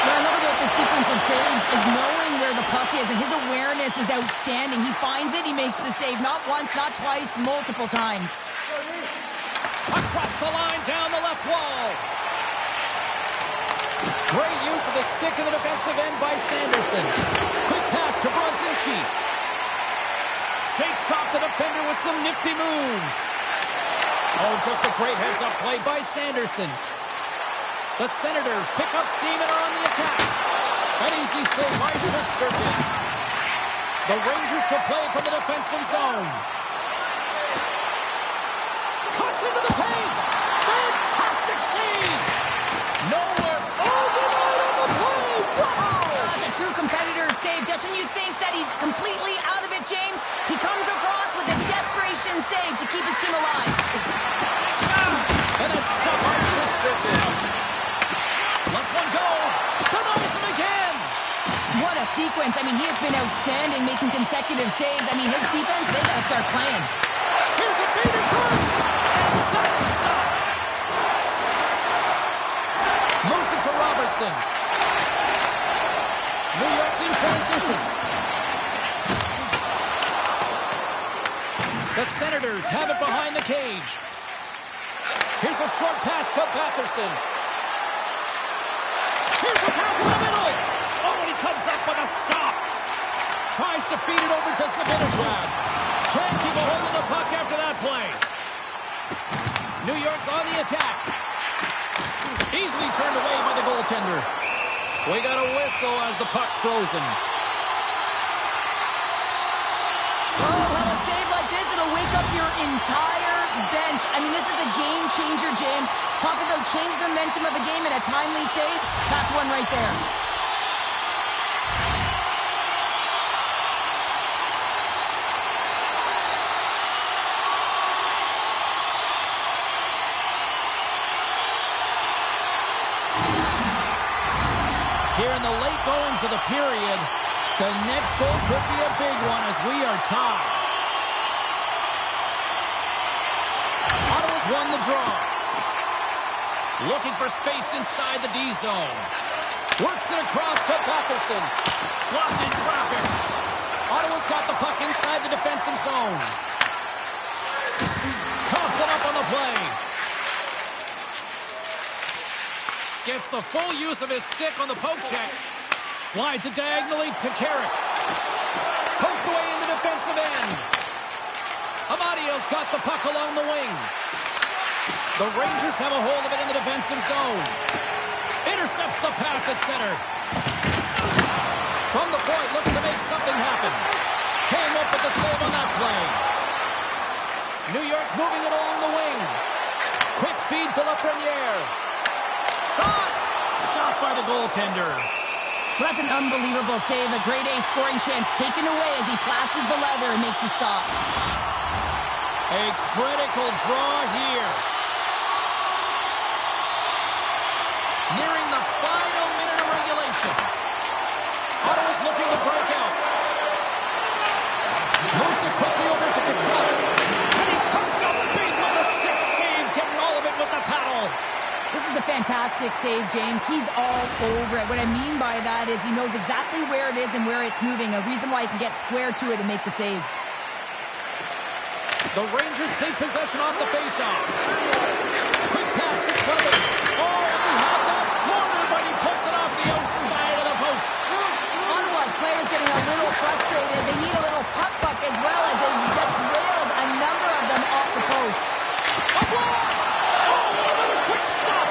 What I love about this sequence of saves is knowing where the puck is, and his awareness is outstanding. He finds it, he makes the save. Not once, not twice, multiple times. Across the line, down the left wall. Great use of the stick in the defensive end by Sanderson. Quick pass to Brodzinski. Shakes off the defender with some nifty moves. Oh, just a great heads-up play by Sanderson. The Senators pick up steam and are on the attack. An easy save by Shesterkin. The Rangers will play from the defensive zone. Cuts into the paint. Fantastic save. Nowhere. Oh, denied on the play. Wow. That's a true competitor's save. Just when you think that he's completely out of it, James, he comes across with a desperation save to keep his team alive. And a stop by Shesterkin. Lets one go. Denies him again. What a sequence. I mean, he has been outstanding making consecutive saves. I mean, his defense, they got to start playing. Here's a feed in front. And that's stopped. Moves it to Robertson. New York's in transition. The Senators have it behind the cage. Here's a short pass to Batherson. Here's a pass in the middle. Oh, and he comes up with a stop. Tries to feed it over to Zibanejad. Can't keep a hold of the puck after that play. New York's on the attack. Easily turned away by the goaltender. We got a whistle as the puck's frozen. Oh, well, a save like this, it'll wake up your entire bench. I mean, this is a game changer, James. Talk about change the momentum of a game in a timely save. That's one right there. Here in the late goings of the period, the next goal could be a big one as we are tied. Ottawa's won the draw. Looking for space inside the D zone. Works it across to Batherson. Blocked in traffic. Ottawa's got the puck inside the defensive zone. Coughs it up on the play. Gets the full use of his stick on the poke check. Slides it diagonally to Carrick. Poked away in the defensive end. Amadio's got the puck along the wing. The Rangers have a hold of it in the defensive zone. Intercepts the pass at center. From the point, looks to make something happen. Came up with the save on that play. New York's moving it along the wing. Quick feed to Lafreniere. Shot! Stopped by the goaltender. Well, that's an unbelievable save. A grade A scoring chance taken away as he flashes the leather and makes the stop. A critical draw here. Nearing the final minute of regulation. Ottawa's looking to break out. Moves it quickly over to Kachuk. And he comes up big with the stick save, getting all of it with the paddle. This is a fantastic save, James. He's all over it. What I mean by that is he knows exactly where it is and where it's moving. A reason why he can get square to it and make the save. The Rangers take possession off the faceoff. Quick pass to Clement. Oh, he had that corner, but he puts it off the outside of the post. Ottawa's players getting a little frustrated. They need a little puck as well as they just railed a number of them off the post. A blast! Oh, another quick stop.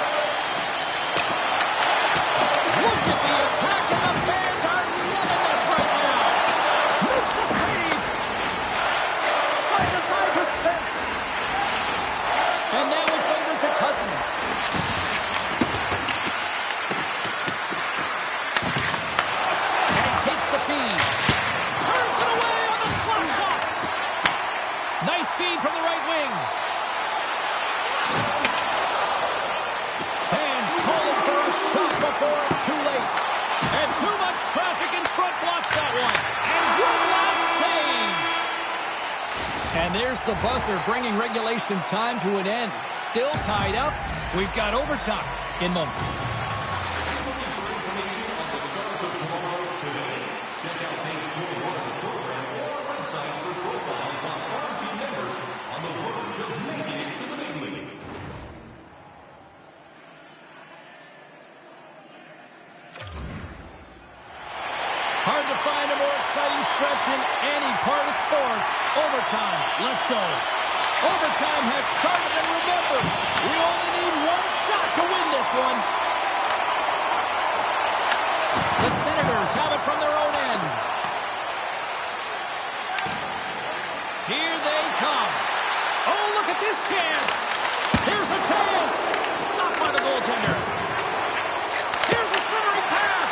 Look at the attack, and the fans are loving this right now. Makes the save. Side to side to Spence. And now it's over to Cousins. And he takes the feed. Turns it away on the slap shot. Nice feed from the right wing. Fans calling for a shot before it's too late. And too much traffic in front blocks that one. And one last save. And there's the buzzer bringing regulation time to an end. still tied up. We've got overtime in moments. Hard to find a more exciting stretch in any part of sports. Overtime. Let's go. Overtime has started, and remember, we only need one shot to win this one. The Senators have it from their own end. Here they come. Oh, look at this chance. Here's a chance. Stopped by the goaltender. Here's a centering pass.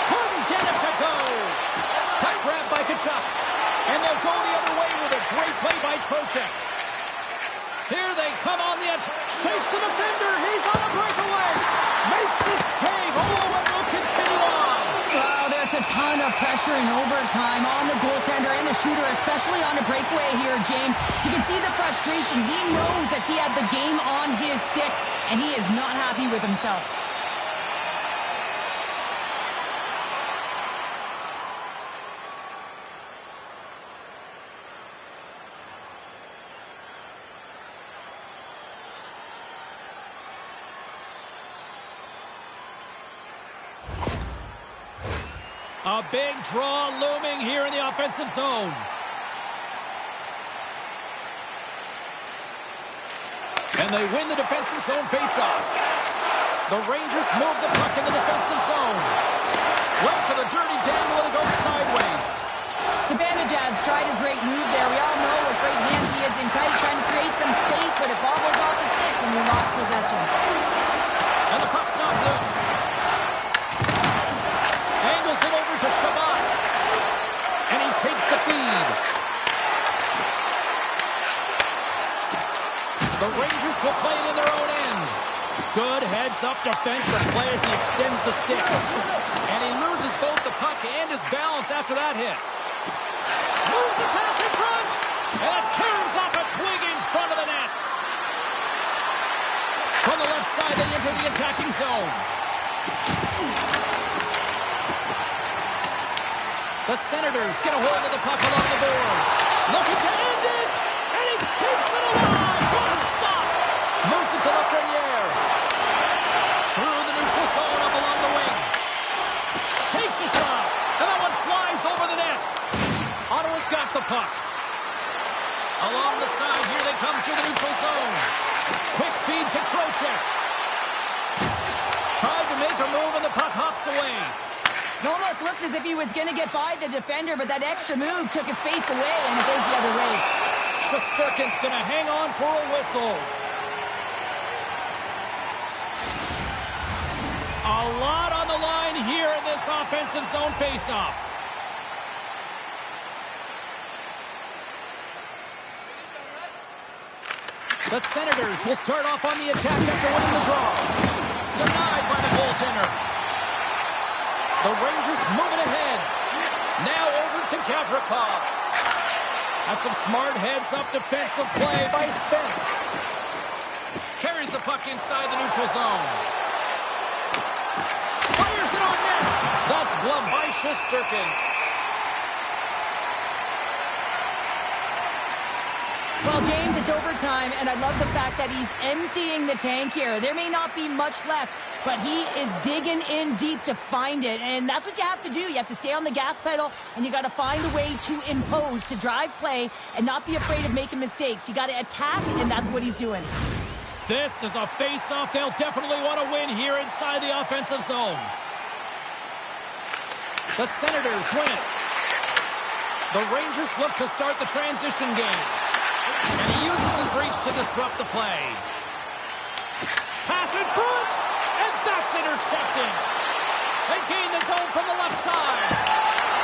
Couldn't get it to go. Puck grab by Kachuk. And they'll go the other way with a great play by Trocheck. Here they come on the edge. Saves the defender. He's on a breakaway. Makes the save. Oh, and will continue on. Wow, there's a ton of pressure in overtime on the goaltender and the shooter, especially on a breakaway here, James. You can see the frustration. He knows that he had the game on his stick, and he is not happy with himself. A big draw looming here in the offensive zone. And they win the defensive zone faceoff. The Rangers move the puck in the defensive zone. Went for the dirty dangle and it goes sideways. Zibanejad's tried a great move there. We all know what great hands he is in tight, trying to create some space, but it bobbles off the stick and we lost possession. And the puck's not loose. Angles it over to Shabbat. And he takes the feed. The Rangers will play it in their own end. Good heads-up defensive play as he extends the stick. And he loses both the puck and his balance after that hit. Moves the pass in front. And it turns off a twig in front of the net. From the left side, they enter the attacking zone. The Senators get a hold of the puck along the boards. Looking to end it. And he keeps it alive. What a stop. Moves it to Lafreniere. Through the neutral zone up along the wing. Takes a shot. And that one flies over the net. Ottawa's got the puck. Along the side, here they come through the neutral zone. Quick feed to Trocheck. Tried to make a move and the puck hops away. It almost looked as if he was going to get by the defender, but that extra move took his space away, and it goes the other way. Shesterkin's going to hang on for a whistle. A lot on the line here in this offensive zone faceoff. The Senators will start off on the attack after winning the draw. Denied by the goaltender. The Rangers moving ahead. Now over to Gavrikov. That's some smart heads-up defensive play by Spence. Carries the puck inside the neutral zone. Fires it on net. That's gloved by Shesterkin. Well, James, it's overtime, and I love the fact that he's emptying the tank here. There may not be much left, but he is digging in deep to find it, and that's what you have to do. You have to stay on the gas pedal, and you got to find a way to impose, to drive play, and not be afraid of making mistakes. You got to attack, and that's what he's doing. This is a face-off they'll definitely want to win here inside the offensive zone. The Senators win it. The Rangers look to start the transition game. And he uses his reach to disrupt the play. Pass in front, and that's intercepted. They gain the zone from the left side.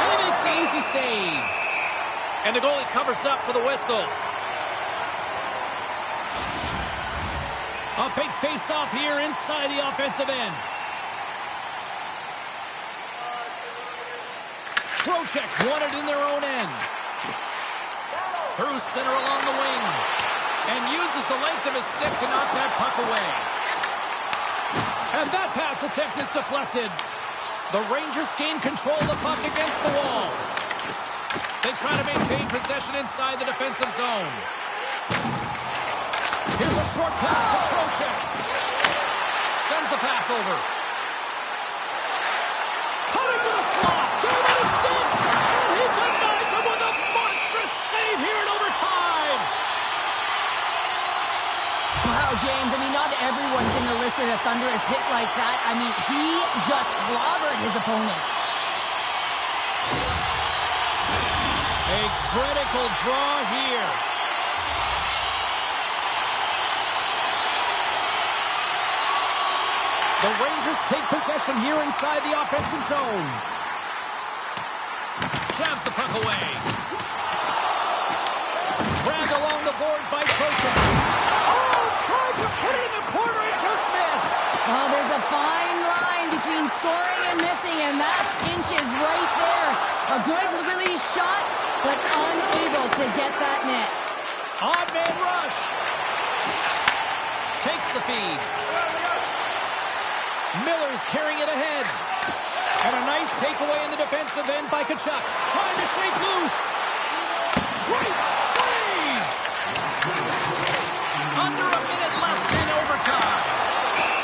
And he makes the easy save. And the goalie covers up for the whistle. A big face-off here inside the offensive end. Trocheck's won it in their own end. Through center along the wing. And uses the length of his stick to knock that puck away. And that pass attempt is deflected. The Rangers gain control of the puck against the wall. They try to maintain possession inside the defensive zone. Here's a short pass to Trocheck. Sends the pass over. Cutting to the slot. Gave it a stick. And he denies him with a monstrous save here in overtime. Wow, James, I mean, not everyone can elicit a thunderous hit like that. I mean, he just clobbered his opponent. A critical draw here. The Rangers take possession here inside the offensive zone. Jabs the puck away. Grabbed along the board by Trocheck. Oh, tried to put it in the corner and just missed. Oh, there's a fine line between scoring and missing, and that's inches right there. A good release shot, but unable to get that net. Odd man rush. Takes the feed. Miller's carrying it ahead. And a nice takeaway in the defensive end by Tkachuk. Trying to shake loose. Great save! Under a minute left in overtime.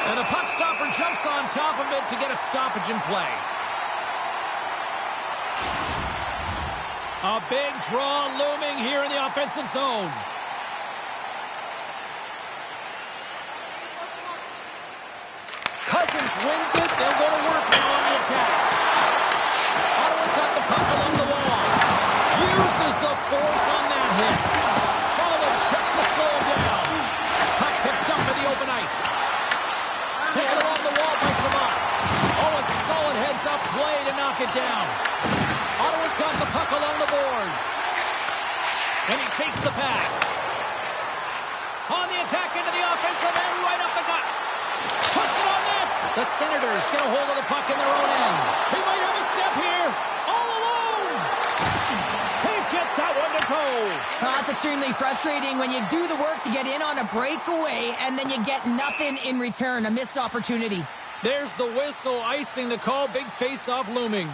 And the puck stopper jumps on top of it to get a stoppage in play. A big draw looming here in the offensive zone. Cousins wins it. They'll go to work now on the attack. Ottawa's got the puck along the wall. Uses the force on that hit. Solid check to slow him down. Puck picked up in the open ice. Taken along the wall by Shabbat. Oh, a solid heads-up play to knock it down. Ottawa's got the puck along the boards. And he takes the pass. On the attack into the offensive end, right up the gut. Puts it on net. The Senators get a hold of the puck in their own end. He might have a step here. All alone. Can't get that one to go. Well, that's extremely frustrating when you do the work to get in on a breakaway and then you get nothing in return, a missed opportunity. There's the whistle, icing the call, big face-off looming.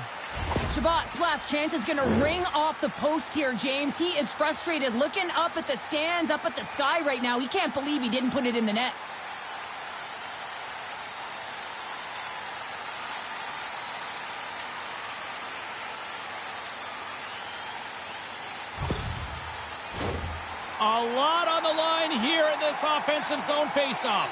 Shabbat's last chance is going to ring off the post here, James. He is frustrated, looking up at the stands, up at the sky right now. He can't believe he didn't put it in the net. A lot on the line here in this offensive zone faceoff.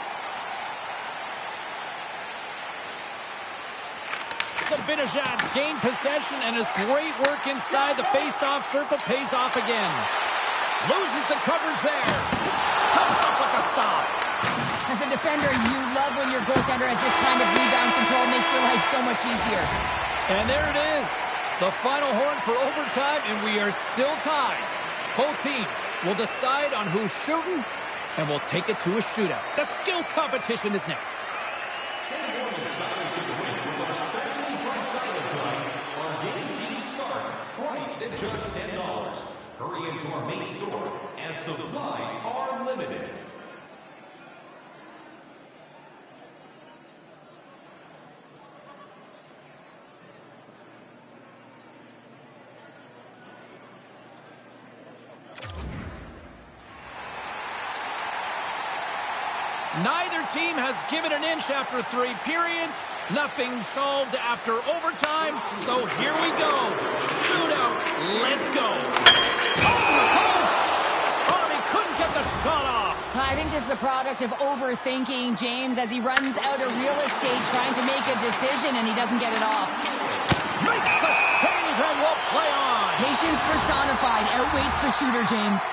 Zibanejad's gained possession, and his great work inside the faceoff circle pays off again. Loses the coverage there. Comes up with the stop. As a defender, you love when your goaltender has this kind of rebound control. Makes your life so much easier. And there it is. The final horn for overtime, and we are still tied. Both teams will decide on who's shooting, and we'll take it to a shootout. The skills competition is next. At just $10. Hurry into our main store as supplies are limited. Neither team has given an inch after 3 periods. Nothing solved after overtime. So here we go. Shootout. Let's go. Oh, the post! Oh, he couldn't get the shot off. I think this is a product of overthinking, James, as he runs out of real estate trying to make a decision and he doesn't get it off. Makes the save and will play on. Patience personified outweighs the shooter, James.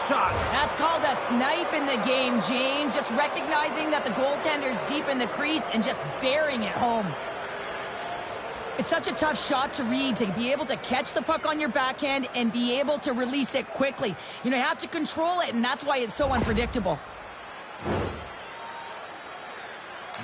Shot. That's called a snipe in the game, James. Just recognizing that the goaltender's deep in the crease and just bearing it home. It's such a tough shot to read, to be able to catch the puck on your backhand and be able to release it quickly. You know, you have to control it, and that's why it's so unpredictable.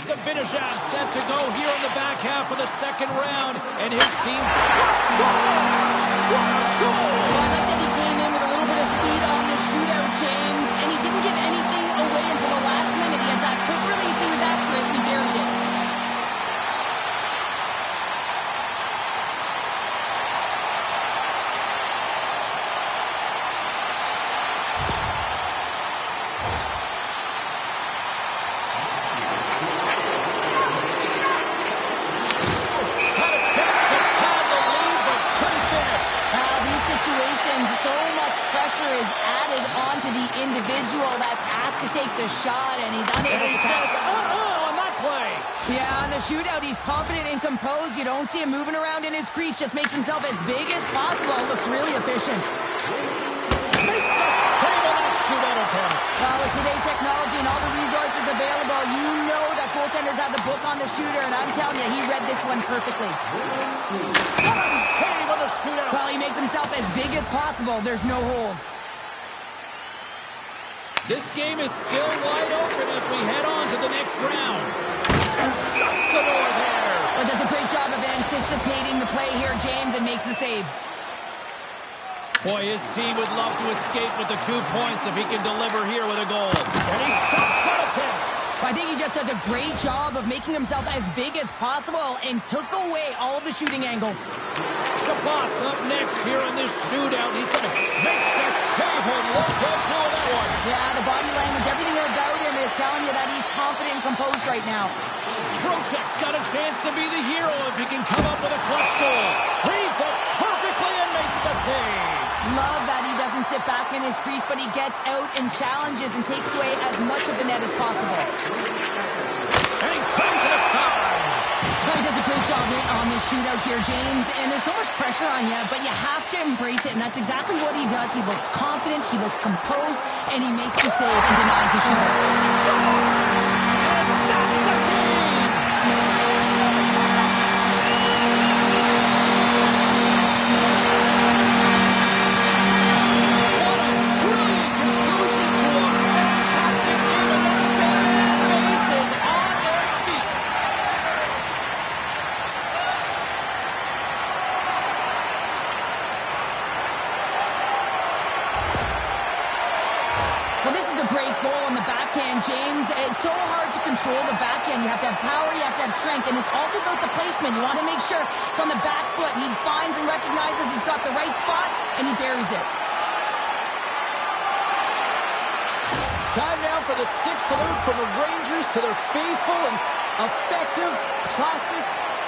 Zibanejad set to go here in the back half of the second round, and his team just scores! What a goal! Well, I like that he came in with a little bit of speed on the shootout, James, and he didn't give anything away until the last minute. He has that quick release, he was after it, and he buried it. So much pressure is added onto the individual that's asked to take the shot, and he's unable to pass. On that play. Yeah, on the shootout, he's confident and composed. You don't see him moving around in his crease, just makes himself as big as possible. Looks really efficient. Makes a save on that shootout attempt. With today's technology and all the resources available, you know that goaltenders have the book on the shooter, and I'm telling you, he read this one perfectly. What a save on the shootout. Well, he makes himself as big as possible. There's no holes. This game is still wide open as we head on to the next round. And shuts the door there. Well, does a great job of anticipating the play here, James, and makes the save. Boy, his team would love to escape with the 2 points if he can deliver here with a goal. And he stops that attempt. I think he just does a great job of making himself as big as possible and took away all of the shooting angles. Shabbat's up next here in this shootout. He's going to make a save and look good to that one. Yeah, the body language, everything about him is telling you that he's confident and composed right now. Trocheck's got a chance to be the hero if he can come up with a clutch goal. Reads it perfectly and makes the save. Love that he doesn't sit back in his crease, but he gets out and challenges and takes away as much of the net as possible. And he turns it aside. He does a great job on this shootout here, James, and there's so much pressure on you, but you have to embrace it, and that's exactly what he does. He looks confident, he looks composed, and he makes the save and denies the shooter. And that's the game! James, it's so hard to control the backhand. You have to have power, you have to have strength, and it's also about the placement. You want to make sure it's on the back foot. He finds and recognizes he's got the right spot, and he buries it. Time now for the stick salute from the Rangers to their faithful and effective, classic,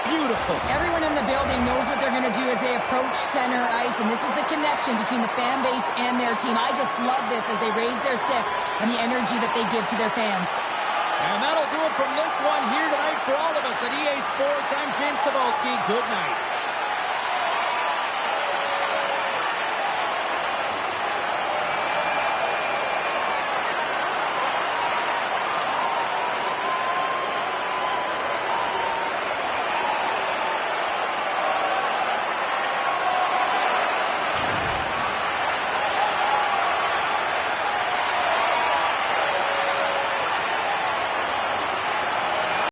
beautiful. Everyone in the building knows what they're going to do as they approach center ice, and this is the connection between the fan base and their team. I just love this as they raise their stick and the energy that they give to their fans. And that'll do it from this one here tonight for all of us at EA Sports. I'm James Cebulski. Good night.